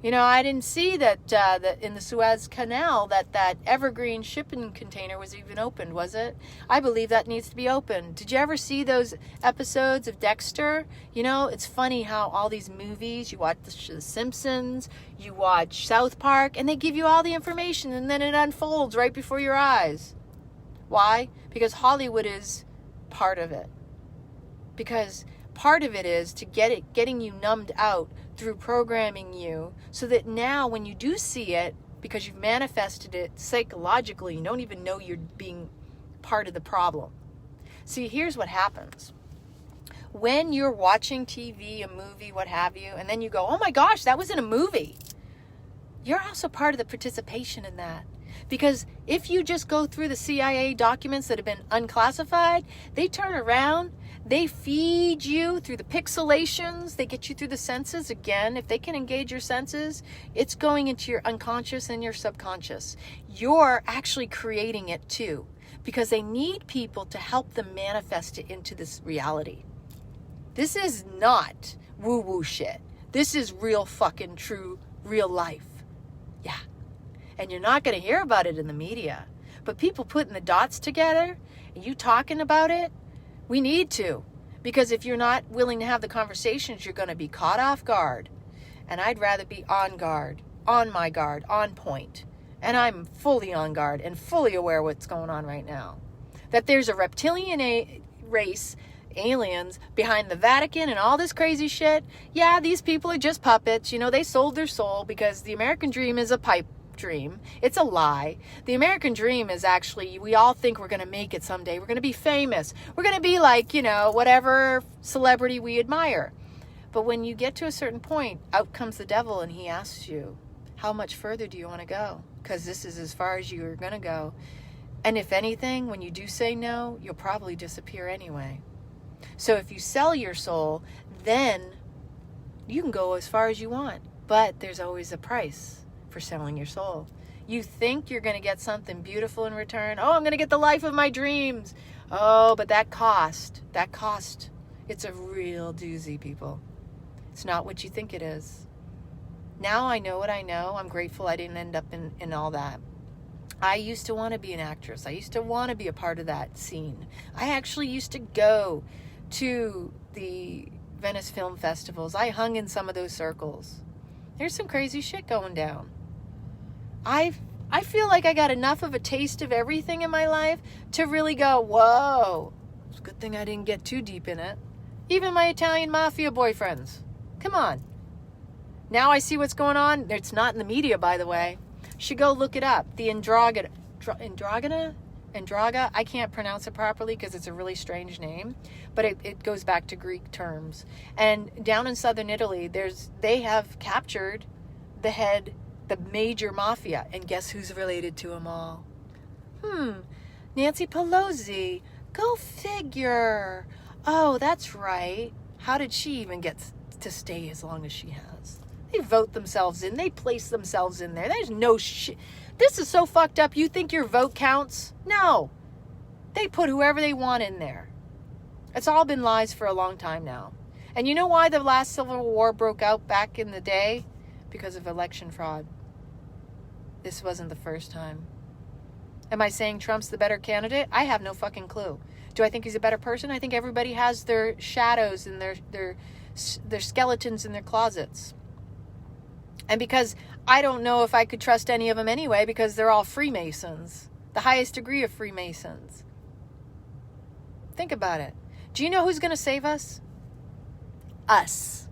I didn't see that in the Suez Canal that evergreen shipping container was even opened, was it? I believe that needs to be opened. Did you ever see those episodes of Dexter? It's funny how all these movies, you watch The Simpsons, you watch South Park, and they give you all the information, and then it unfolds right before your eyes. Why? Because Hollywood is part of it. Because part of it is to getting you numbed out through programming you so that now when you do see it, because you've manifested it psychologically, you don't even know you're being part of the problem. See, here's what happens. When you're watching TV, a movie, what have you, and then you go, oh my gosh, that was in a movie. you're also part of the participation in that. Because if you just go through the CIA documents that have been unclassified, they turn around, they feed you through the pixelations, they get you through the senses. Again, if they can engage your senses, it's going into your unconscious and your subconscious. You're actually creating it too, because they need people to help them manifest it into this reality. This is not woo-woo shit. This is real fucking true, real life. Yeah. And you're not going to hear about it in the media. But people putting the dots together and you talking about it, we need to. Because if you're not willing to have the conversations, you're going to be caught off guard. And I'd rather be on guard, on my guard, on point. And I'm fully on guard and fully aware of what's going on right now. That there's a reptilian race, aliens, behind the Vatican and all this crazy shit. Yeah, these people are just puppets. You know, they sold their soul because the American dream is a pipe dream. It's a lie. The American dream is actually, we all think we're going to make it someday. We're going to be famous. We're going to be like, you know, whatever celebrity we admire. But when you get to a certain point, out comes the devil and he asks you, how much further do you want to go? Because this is as far as you're going to go. And if anything, when you do say no, you'll probably disappear anyway. So if you sell your soul, then you can go as far as you want. But there's always a price for selling your soul. You think you're going to get something beautiful in return. Oh, I'm going to get the life of my dreams. Oh, but that cost, it's a real doozy, people. It's not what you think it is. Now I know what I know. I'm grateful I didn't end up in all that. I used to want to be an actress. I used to want to be a part of that scene. I actually used to go to the Venice film festivals. I hung in some of those circles. There's some crazy shit going down. I feel like I got enough of a taste of everything in my life to really go, whoa. It's a good thing I didn't get too deep in it. Even my Italian mafia boyfriends. Come on. Now I see what's going on. It's not in the media, by the way. You should go look it up. The Androga, I can't pronounce it properly because it's a really strange name, but it goes back to Greek terms. And down in southern Italy, they have captured the major mafia, and guess who's related to them all? Nancy Pelosi. Go figure. Oh, that's right. How did she even get to stay as long as she has? They vote themselves in. They place themselves in there. There's no shit. This is so fucked up. You think your vote counts? No. They put whoever they want in there. It's all been lies for a long time now. And you know why the last Civil War broke out back in the day? Because of election fraud. This wasn't the first time. Am I saying Trump's the better candidate? I have no fucking clue. Do I think he's a better person? I think everybody has their shadows and their skeletons in their closets. And because I don't know if I could trust any of them anyway, because they're all Freemasons. The highest degree of Freemasons. Think about it. Do you know who's going to save us? Us.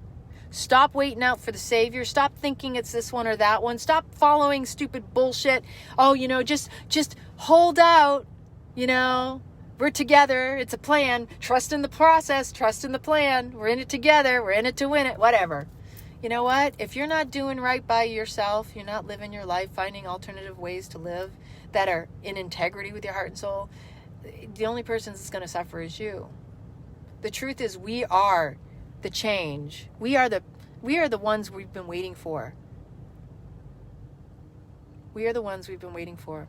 Stop waiting out for the savior. Stop thinking it's this one or that one. Stop following stupid bullshit. Oh, you know, just hold out. You know, we're together. It's a plan. Trust in the process. Trust in the plan. We're in it together. We're in it to win it. Whatever. You know what? If you're not doing right by yourself, you're not living your life, finding alternative ways to live that are in integrity with your heart and soul, the only person that's going to suffer is you. The truth is, we are the change. We are the ones we've been waiting for. We are the ones we've been waiting for.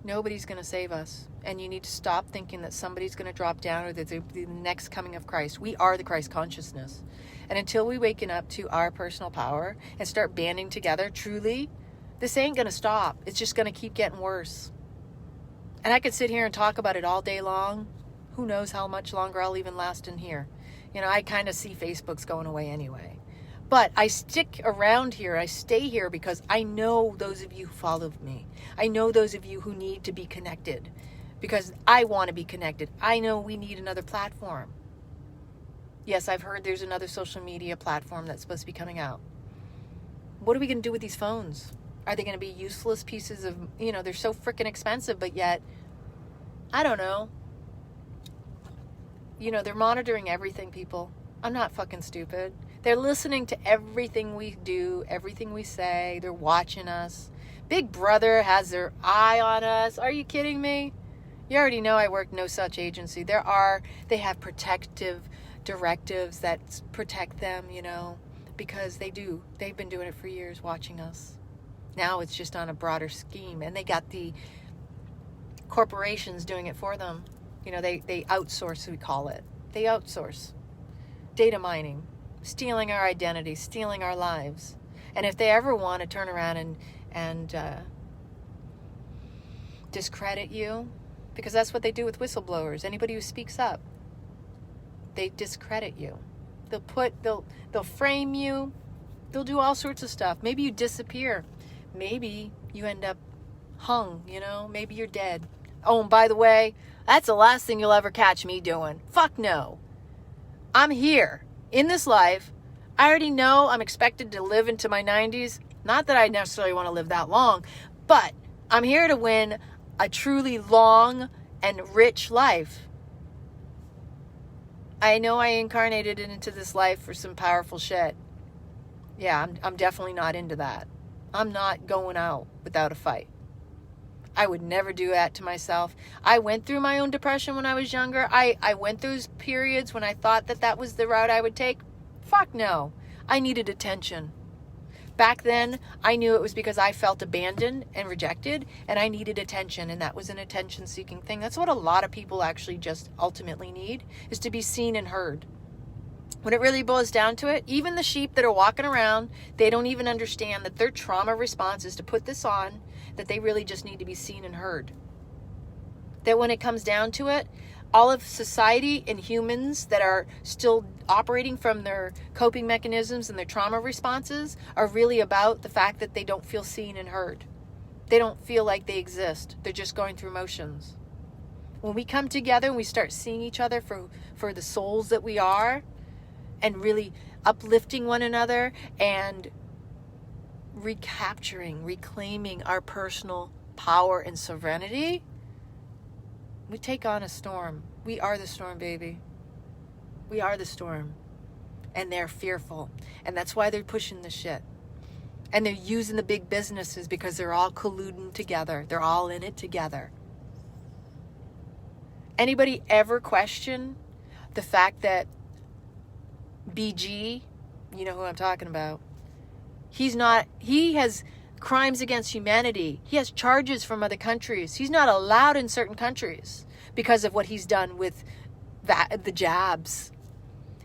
Nobody's going to save us. And you need to stop thinking that somebody's going to drop down or that the next coming of Christ. We are the Christ consciousness. And until we waken up to our personal power and start banding together, truly, this ain't going to stop. It's just going to keep getting worse. And I could sit here and talk about it all day long. Who knows how much longer I'll even last in here. You know, I kind of see Facebook's going away anyway. But I stick around here. I stay here because I know those of you who follow me. I know those of you who need to be connected because I want to be connected. I know we need another platform. Yes, I've heard there's another social media platform that's supposed to be coming out. What are we going to do with these phones? Are they going to be useless pieces of, you know, they're so freaking expensive, but yet, I don't know. You know, they're monitoring everything, people. I'm not fucking stupid. They're listening to everything we do, everything we say. They're watching us. Big Brother has their eye on us. Are you kidding me? You already know I work no such agency. They have protective directives that protect them, you know, because they do. They've been doing it for years, watching us. Now it's just on a broader scheme, and they got the corporations doing it for them. You know, they outsource, we call it. They outsource data mining, stealing our identity, stealing our lives. And if they ever want to turn around and discredit you, because that's what they do with whistleblowers. Anybody who speaks up, they discredit you. They'll frame you. They'll do all sorts of stuff. Maybe you disappear. Maybe you end up hung, you know. Maybe you're dead. Oh, and by the way, that's the last thing you'll ever catch me doing. Fuck no. I'm here in this life. I already know I'm expected to live into my 90s. Not that I necessarily want to live that long, but I'm here to win a truly long and rich life. I know I incarnated into this life for some powerful shit. Yeah, I'm definitely not into that. I'm not going out without a fight. I would never do that to myself. I went through my own depression when I was younger. I went through periods when I thought that was the route I would take. Fuck no. I needed attention. Back then, I knew it was because I felt abandoned and rejected, and I needed attention, and that was an attention-seeking thing. That's what a lot of people actually just ultimately need, is to be seen and heard. When it really boils down to it, even the sheep that are walking around, they don't even understand that their trauma response is to put this on, that they really just need to be seen and heard. That when it comes down to it, all of society and humans that are still operating from their coping mechanisms and their trauma responses are really about the fact that they don't feel seen and heard. They don't feel like they exist. They're just going through motions. When we come together and we start seeing each other for the souls that we are, and really uplifting one another and reclaiming our personal power and sovereignty, we take on a storm. We are the storm, baby. We are the storm. And they're fearful. And that's why they're pushing the shit. And they're using the big businesses because they're all colluding together. They're all in it together. Anybody ever question the fact that BG, you know who I'm talking about, he has crimes against humanity. He has charges from other countries. He's not allowed in certain countries because of what he's done with the jabs.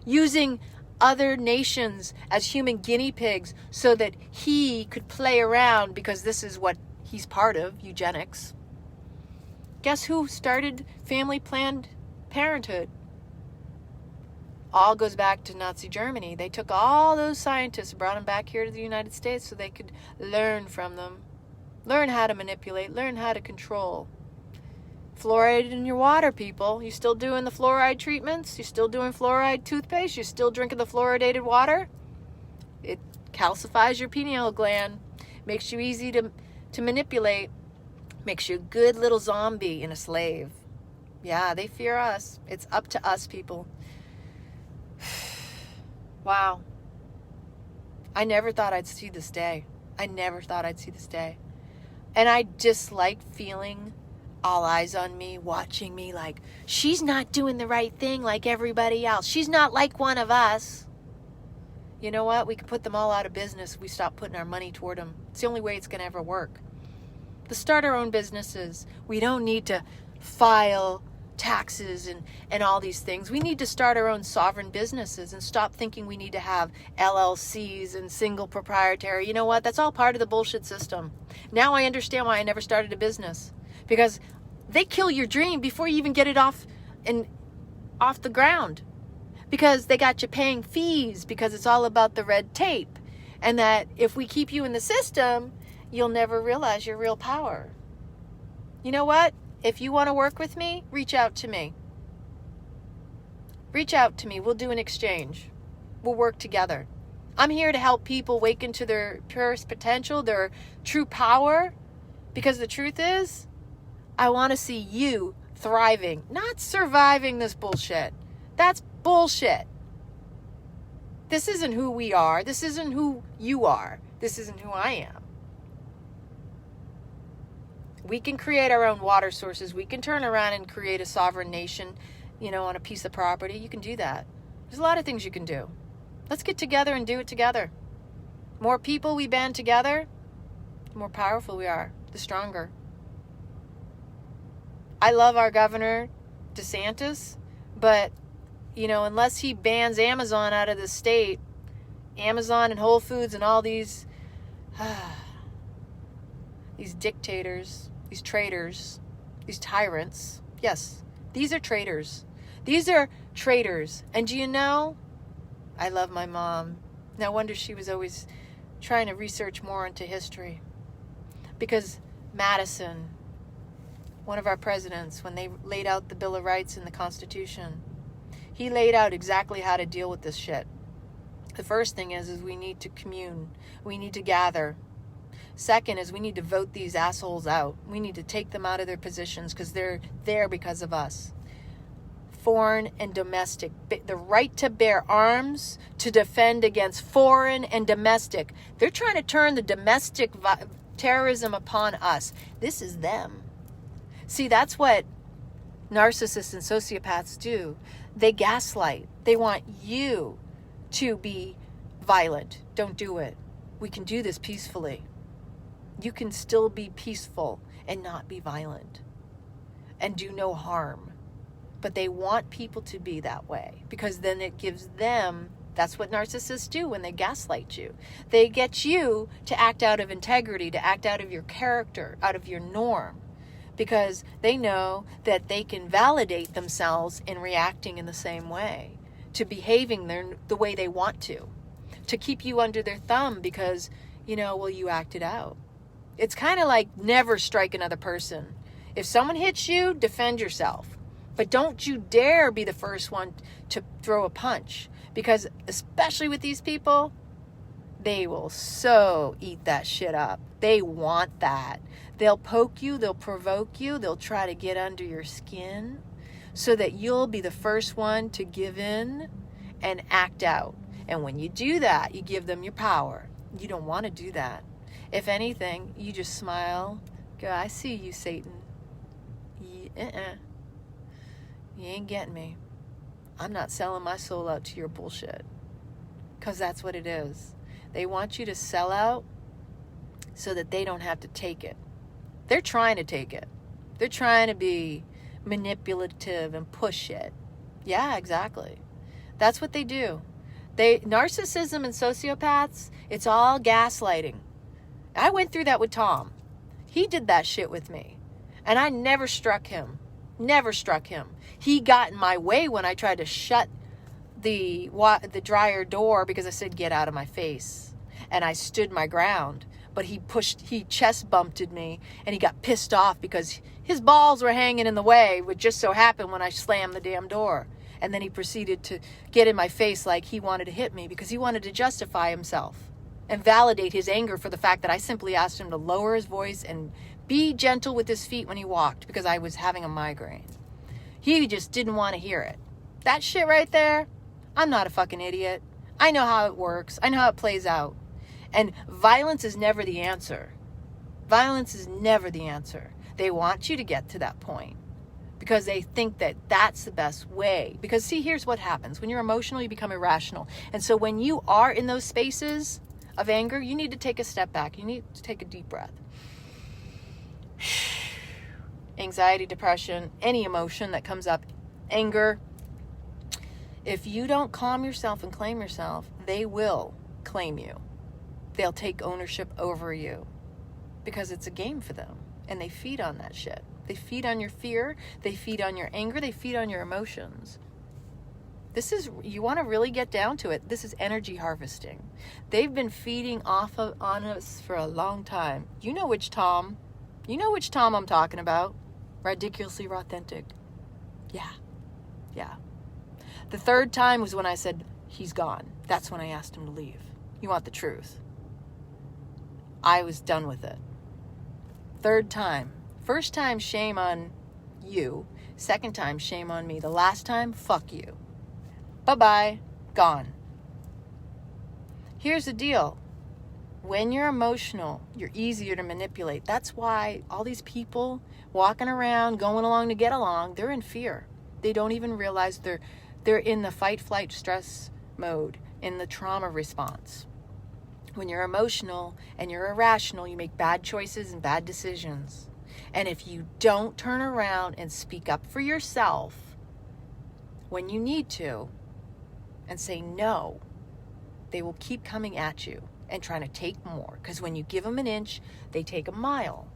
Using other nations as human guinea pigs so that he could play around because this is what he's part of, eugenics. Guess who started family planned parenthood? All goes back to Nazi Germany. They took all those scientists, brought them back here to the United States so they could learn from them. Learn how to manipulate, learn how to control. Fluoride in your water, people. You still doing the fluoride treatments? You still doing fluoride toothpaste? You still drinking the fluoridated water? It calcifies your pineal gland. Makes you easy to manipulate. Makes you a good little zombie and a slave. Yeah, they fear us. It's up to us, people. Wow. I never thought I'd see this day. I never thought I'd see this day. And I dislike feeling all eyes on me, watching me like, she's not doing the right thing like everybody else. She's not like one of us. You know what? We can put them all out of business if we stop putting our money toward them. It's the only way it's going to ever work. Let's start our own businesses. We don't need to file taxes and all these things. We need to start our own sovereign businesses and stop thinking we need to have LLCs and single proprietary. You know what? That's all part of the bullshit system. Now I understand why I never started a business. Because they kill your dream before you even get it off the ground. Because they got you paying fees because it's all about the red tape. And that if we keep you in the system, you'll never realize your real power. You know what? If you want to work with me, reach out to me. Reach out to me. We'll do an exchange. We'll work together. I'm here to help people wake into their purest potential, their true power. Because the truth is, I want to see you thriving, not surviving this bullshit. That's bullshit. This isn't who we are. This isn't who you are. This isn't who I am. We can create our own water sources. We can turn around and create a sovereign nation, on a piece of property. You can do that. There's a lot of things you can do. Let's get together and do it together. More people we band together, the more powerful we are, the stronger. I love our governor, DeSantis, but, unless he bans Amazon out of the state, Amazon and Whole Foods and all these dictators, these traitors, these tyrants. Yes, these are traitors. These are traitors. And do you know, I love my mom. No wonder she was always trying to research more into history. Because Madison, one of our presidents, when they laid out the Bill of Rights in the Constitution, he laid out exactly how to deal with this shit. The first thing is we need to commune. We need to gather. Second is we need to vote these assholes out. We need to take them out of their positions because they're there because of us. Foreign and domestic. The right to bear arms to defend against foreign and domestic. They're trying to turn the domestic terrorism upon us. This is them. See, that's what narcissists and sociopaths do. They gaslight. They want you to be violent. Don't do it. We can do this peacefully. You can still be peaceful and not be violent and do no harm. But they want people to be that way because then it gives them, that's what narcissists do when they gaslight you. They get you to act out of integrity, to act out of your character, out of your norm, because they know that they can validate themselves in reacting in the same way, to behaving the way they want to keep you under their thumb because, you acted out. It's kind of like never strike another person. If someone hits you, defend yourself. But don't you dare be the first one to throw a punch. Because especially with these people, they will so eat that shit up. They want that. They'll poke you, they'll provoke you, they'll try to get under your skin so that you'll be the first one to give in and act out. And when you do that, you give them your power. You don't want to do that. If anything, you just smile. Go, I see you, Satan. You ain't getting me. I'm not selling my soul out to your bullshit. Because that's what it is. They want you to sell out so that they don't have to take it. They're trying to take it. They're trying to be manipulative and push it. Yeah, exactly. That's what they do. Narcissism and sociopaths, it's all gaslighting. I went through that with Tom. He did that shit with me. And I never struck him. Never struck him. He got in my way when I tried to shut the dryer door because I said, get out of my face. And I stood my ground. But he chest bumped me and he got pissed off because his balls were hanging in the way, which just so happened when I slammed the damn door. And then he proceeded to get in my face like he wanted to hit me because he wanted to justify himself and validate his anger for the fact that I simply asked him to lower his voice and be gentle with his feet when he walked because I was having a migraine. He just didn't want to hear it. That shit right there, I'm not a fucking idiot. I know how it works. I know how it plays out. And violence is never the answer. Violence is never the answer. They want you to get to that point because they think that that's the best way. Because see, here's what happens. When you're emotional, you become irrational. And so when you are in those spaces of anger, you need to take a step back. You need to take a deep breath. Anxiety, depression, any emotion that comes up, anger. If you don't calm yourself and claim yourself, they will claim you. They'll take ownership over you because it's a game for them and they feed on that shit. They feed on your fear. They feed on your anger. They feed on your emotions. You want to really get down to it. This is energy harvesting. They've been feeding on us for a long time. You know which Tom I'm talking about. Ridiculously authentic. Yeah. The third time was when I said, he's gone. That's when I asked him to leave. You want the truth. I was done with it. Third time. First time, shame on you. Second time, shame on me. The last time, fuck you. Bye-bye. Gone. Here's the deal. When you're emotional, you're easier to manipulate. That's why all these people walking around, going along to get along, they're in fear. They don't even realize they're in the fight, flight, stress mode, in the trauma response. When you're emotional and you're irrational, you make bad choices and bad decisions. And if you don't turn around and speak up for yourself when you need to and say no, they will keep coming at you and trying to take more. Because when you give them an inch, they take a mile.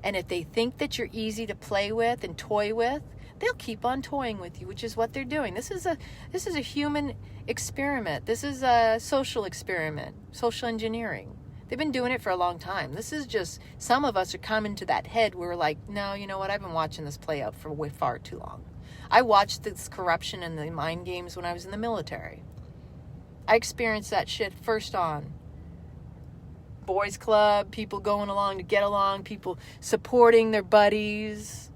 And if they think that you're easy to play with and toy with, they'll keep on toying with you, which is what they're doing. This is a human experiment. This is a social experiment, social engineering. They've been doing it for a long time. This is just, some of us are coming to that head where we're like, no, you know what? I've been watching this play out for way far too long. I watched this corruption and the mind games when I was in the military. I experienced that shit first on. Boys club, people going along to get along, people supporting their buddies.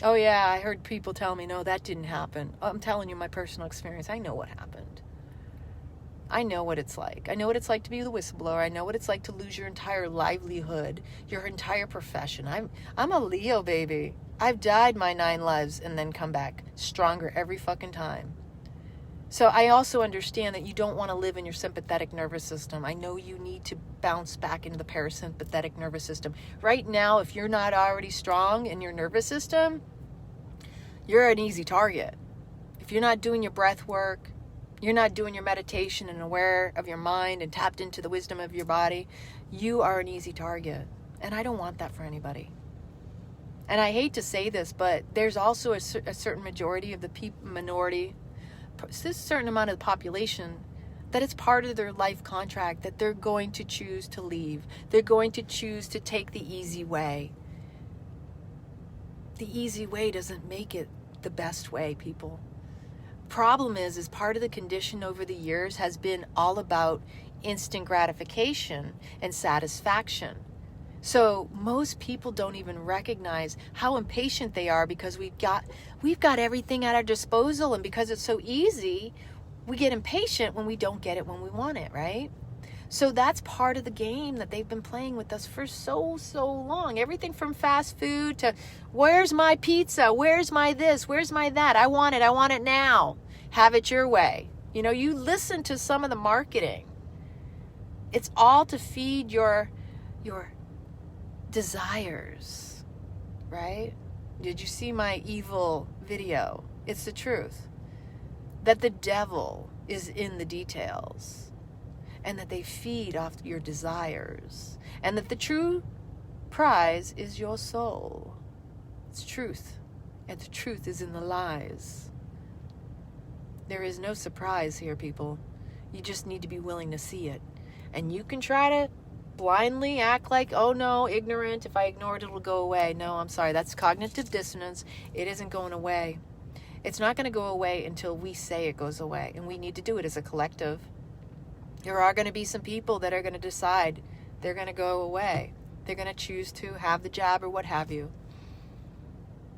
Oh yeah, I heard people tell me, no, that didn't happen. I'm telling you my personal experience. I know what happened. I know what it's like. I know what it's like to be the whistleblower. I know what it's like to lose your entire livelihood, your entire profession. I'm a Leo, baby. I've died my 9 lives and then come back stronger every fucking time. So I also understand that you don't want to live in your sympathetic nervous system. I know you need to bounce back into the parasympathetic nervous system. Right now, if you're not already strong in your nervous system, you're an easy target. If you're not doing your breath work, you're not doing your meditation and aware of your mind and tapped into the wisdom of your body, you are an easy target. And I don't want that for anybody. And I hate to say this, but there's also a certain majority of the minority, a certain amount of the population, that it's part of their life contract that they're going to choose to leave. They're going to choose to take the easy way. The easy way doesn't make it the best way, people. Problem is part of the condition over the years has been all about instant gratification and satisfaction. So most people don't even recognize how impatient they are because we've got everything at our disposal, and because it's so easy, we get impatient when we don't get it when we want it, right? So that's part of the game that they've been playing with us for so long. Everything from fast food to where's my pizza? Where's my this? Where's my that? I want it now. Have it your way. You know, you listen to some of the marketing. It's all to feed your desires, right? Did you see my evil video? It's the truth. That the devil is in the details. And that they feed off your desires. And that the true prize is your soul. It's truth. And the truth is in the lies. There is no surprise here, people. You just need to be willing to see it. And you can try to blindly act like, oh no, ignorant. If I ignore it, it'll go away. No, I'm sorry. That's cognitive dissonance. It isn't going away. It's not going to go away until we say it goes away. And we need to do it as a collective. There are going to be some people that are going to decide they're going to go away. They're going to choose to have the jab or what have you.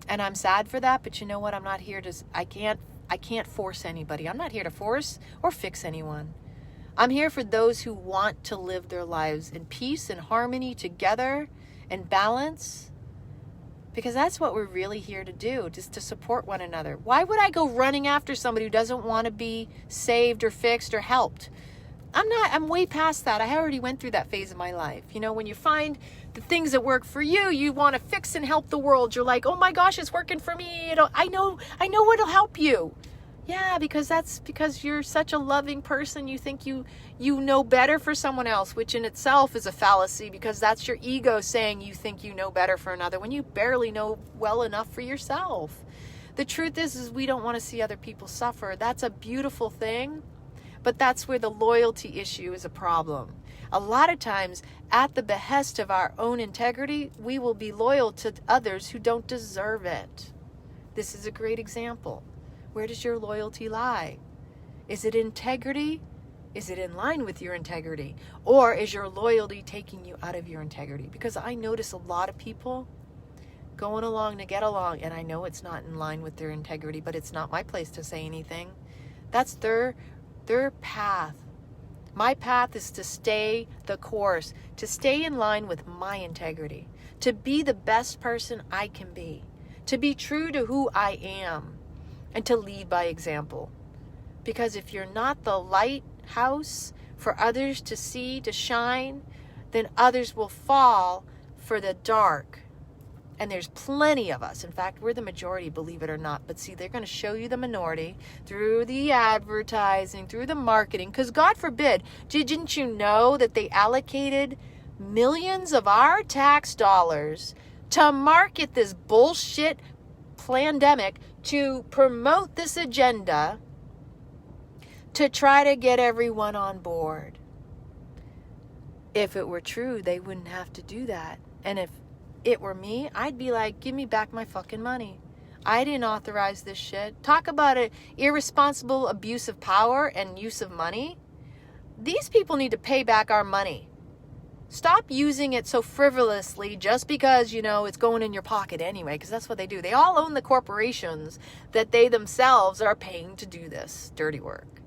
And I'm sad for that, but you know what? I'm not here to, I can't force anybody. I'm not here to force or fix anyone. I'm here for those who want to live their lives in peace and harmony together and balance. Because that's what we're really here to do, just to support one another. Why would I go running after somebody who doesn't want to be saved or fixed or helped? I'm way past that. I already went through that phase of my life. You know, when you find the things that work for you, you want to fix and help the world. You're like, oh my gosh, it's working for me. I know what'll help you. Yeah, because you're such a loving person. You think you know better for someone else, which in itself is a fallacy, because that's your ego saying you think you know better for another when you barely know well enough for yourself. The truth is we don't want to see other people suffer. That's a beautiful thing. But that's where the loyalty issue is a problem. A lot of times, at the behest of our own integrity, we will be loyal to others who don't deserve it. This is a great example. Where does your loyalty lie? Is it integrity? Is it in line with your integrity? Or is your loyalty taking you out of your integrity? Because I notice a lot of people going along to get along, and I know it's not in line with their integrity, but it's not my place to say anything. That's their path. My path is to stay the course, to stay in line with my integrity, to be the best person I can be, to be true to who I am, and to lead by example. Because if you're not the lighthouse for others to see, to shine, then others will fall for the dark. And there's plenty of us. In fact, we're the majority, believe it or not. But see, they're going to show you the minority through the advertising, through the marketing. Because God forbid, didn't you know that they allocated millions of our tax dollars to market this bullshit pandemic, to promote this agenda, to try to get everyone on board? If it were true, they wouldn't have to do that. And if it were me, I'd be like, give me back my fucking money. I didn't authorize this shit. Talk about an irresponsible abuse of power and use of money. These people need to pay back our money. Stop using it so frivolously just because, it's going in your pocket anyway, because that's what they do. They all own the corporations that they themselves are paying to do this dirty work.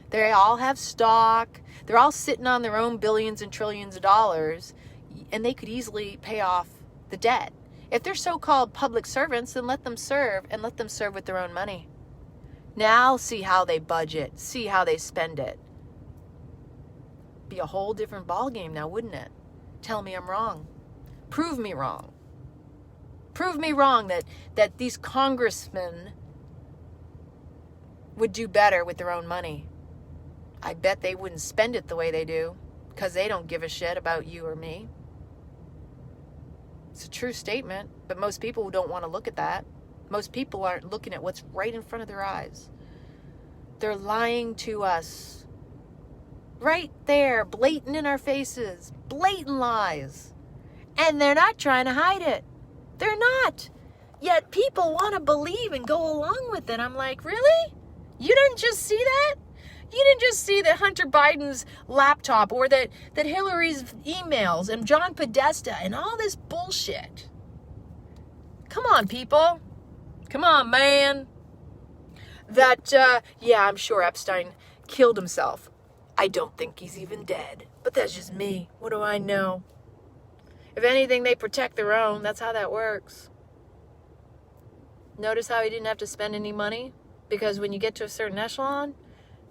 They all have stock. They're all sitting on their own billions and trillions of dollars, and they could easily pay off the debt. If they're so-called public servants, then let them serve, and let them serve with their own money. Now see how they budget, see how they spend it. Be a whole different ballgame now, wouldn't it? Tell me I'm wrong. Prove me wrong. Prove me wrong that these congressmen would do better with their own money. I bet they wouldn't spend it the way they do, because they don't give a shit about you or me. It's a true statement, but most people don't want to look at that. Most people aren't looking at what's right in front of their eyes. They're lying to us. Right there, blatant in our faces. Blatant lies. And they're not trying to hide it. They're not. Yet people want to believe and go along with it. I'm like, really? You didn't just see that? You didn't just see that Hunter Biden's laptop, or that Hillary's emails and John Podesta and all this bullshit. Come on, people. Come on, man. I'm sure Epstein killed himself. I don't think he's even dead. But that's just me. What do I know? If anything, they protect their own. That's how that works. Notice how he didn't have to spend any money? Because when you get to a certain echelon,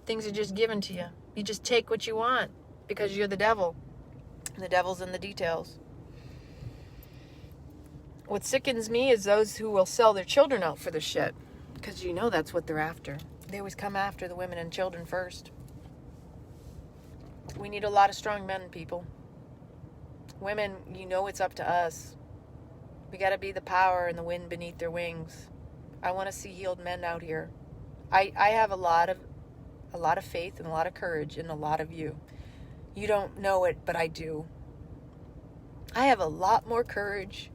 things are just given to you. You just take what you want because you're the devil. And the devil's in the details. What sickens me is those who will sell their children out for the shit. Because that's what they're after. They always come after the women and children first. We need a lot of strong men, people. Women, it's up to us. We got to be the power and the wind beneath their wings. I want to see healed men out here. I have a lot of faith and a lot of courage in a lot of you. You don't know it, but I do. I have a lot more courage.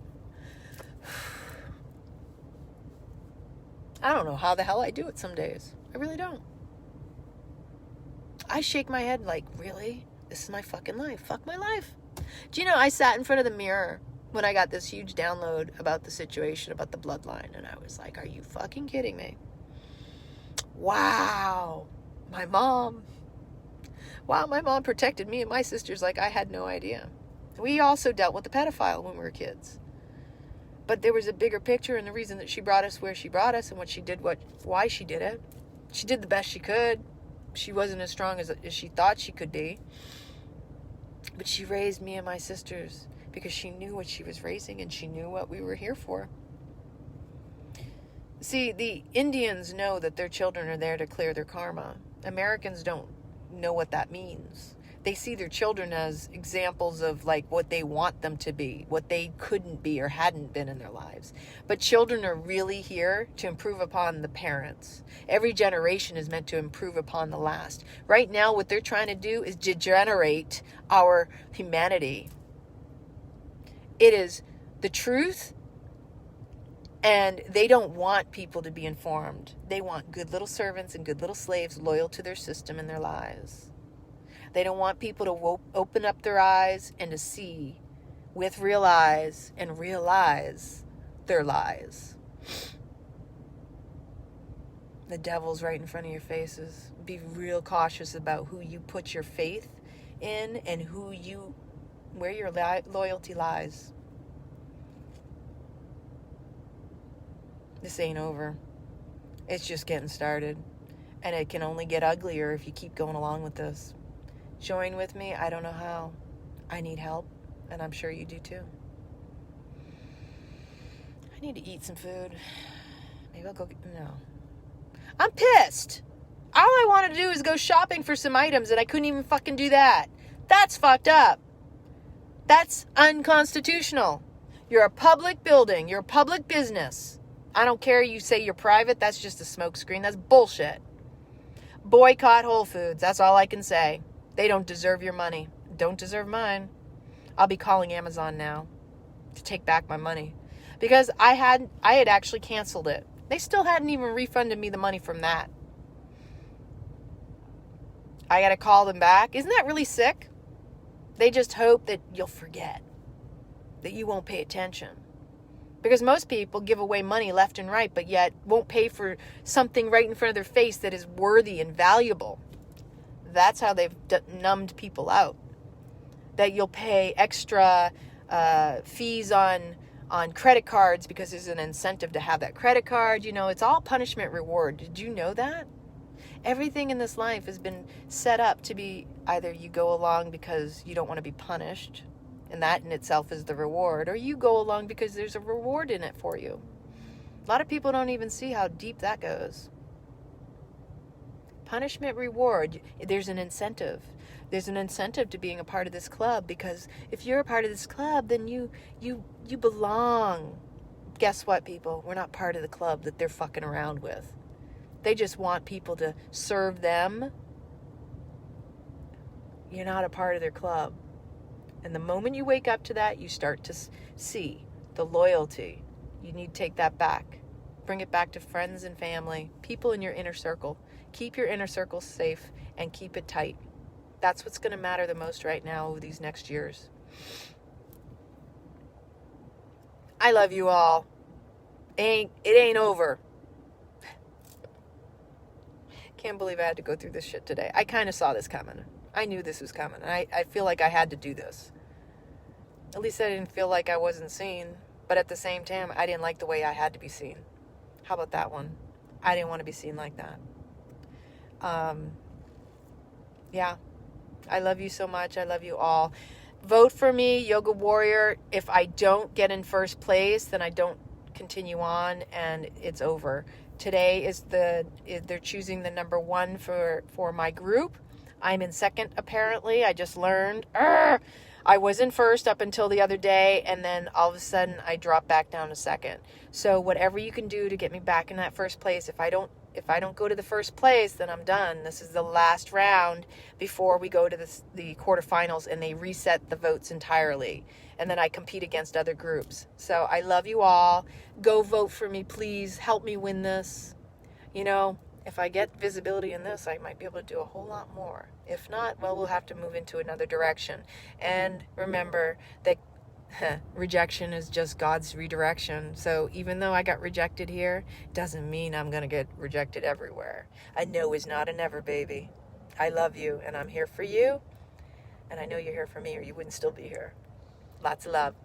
I don't know how the hell I do it some days. I really don't. I shake my head like, really? This is my fucking life. Fuck my life. Do you know, I sat in front of the mirror when I got this huge download about the situation, about the bloodline, and I was like, are you fucking kidding me? Wow. My mom protected me and my sisters like I had no idea. We also dealt with the pedophile when we were kids. But there was a bigger picture, and the reason that she brought us where she brought us and what she did, why she did it. She did the best she could. She wasn't as strong as she thought she could be. But she raised me and my sisters because she knew what she was raising and she knew what we were here for. See, the Indians know that their children are there to clear their karma. Americans don't know what that means. They see their children as examples of like what they want them to be, what they couldn't be or hadn't been in their lives. But children are really here to improve upon the parents. Every generation is meant to improve upon the last. Right now, what they're trying to do is degenerate our humanity. It is the truth, and they don't want people to be informed. They want good little servants and good little slaves loyal to their system and their lies. They don't want people to open up their eyes and to see with real eyes and realize their lies. The devil's right in front of your faces. Be real cautious about who you put your faith in and where your loyalty lies. This ain't over. It's just getting started. And it can only get uglier if you keep going along with this. Join with me? I don't know how. I need help, and I'm sure you do too. I need to eat some food. Maybe I'll go no. I'm pissed. All I wanted to do is go shopping for some items, and I couldn't even fucking do that. That's fucked up. That's unconstitutional. You're a public building. You're a public business. I don't care you say you're private. That's just a smokescreen. That's bullshit. Boycott Whole Foods. That's all I can say. They don't deserve your money. Don't deserve mine. I'll be calling Amazon now to take back my money. Because I had actually canceled it. They still hadn't even refunded me the money from that. I got to call them back. Isn't that really sick? They just hope that you'll forget. That you won't pay attention. Because most people give away money left and right, but yet won't pay for something right in front of their face that is worthy and valuable. That's how they've numbed people out. That you'll pay extra fees on credit cards because there's an incentive to have that credit card. You know, it's all punishment reward. Did you know that? Everything in this life has been set up to be either you go along because you don't want to be punished, and that in itself is the reward, or you go along because there's a reward in it for you. A lot of people don't even see how deep that goes. Punishment, reward, there's an incentive. There's an incentive to being a part of this club, because if you're a part of this club, then you belong. Guess what, people? We're not part of the club that they're fucking around with. They just want people to serve them. You're not a part of their club. And the moment you wake up to that, you start to see the loyalty. You need to take that back. Bring it back to friends and family, people in your inner circle. Keep your inner circle safe and keep it tight. That's what's going to matter the most right now over these next years. I love you all. It ain't over. Can't believe I had to go through this shit today. I kind of saw this coming. I knew this was coming. I feel like I had to do this. At least I didn't feel like I wasn't seen. But at the same time, I didn't like the way I had to be seen. How about that one? I didn't want to be seen like that. Yeah. I love you so much. I love you all. Vote for me, Yoga Warrior. If I don't get in first place, then I don't continue on, and it's over. Today they're choosing the number 1 for my group. I'm in second, apparently. I just learned. I was in first up until the other day, and then all of a sudden I dropped back down to second. So whatever you can do to get me back in that first place. If I don't go to the first place, then I'm done. This is the last round before we go to the quarterfinals, and they reset the votes entirely. And then I compete against other groups. So I love you all. Go vote for me, please. Help me win this. You know, if I get visibility in this, I might be able to do a whole lot more. If not, well, we'll have to move into another direction. And remember that rejection is just God's redirection. So even though I got rejected here, doesn't mean I'm going to get rejected everywhere. A no is not a never, baby. I love you, and I'm here for you. And I know you're here for me, or you wouldn't still be here. Lots of love.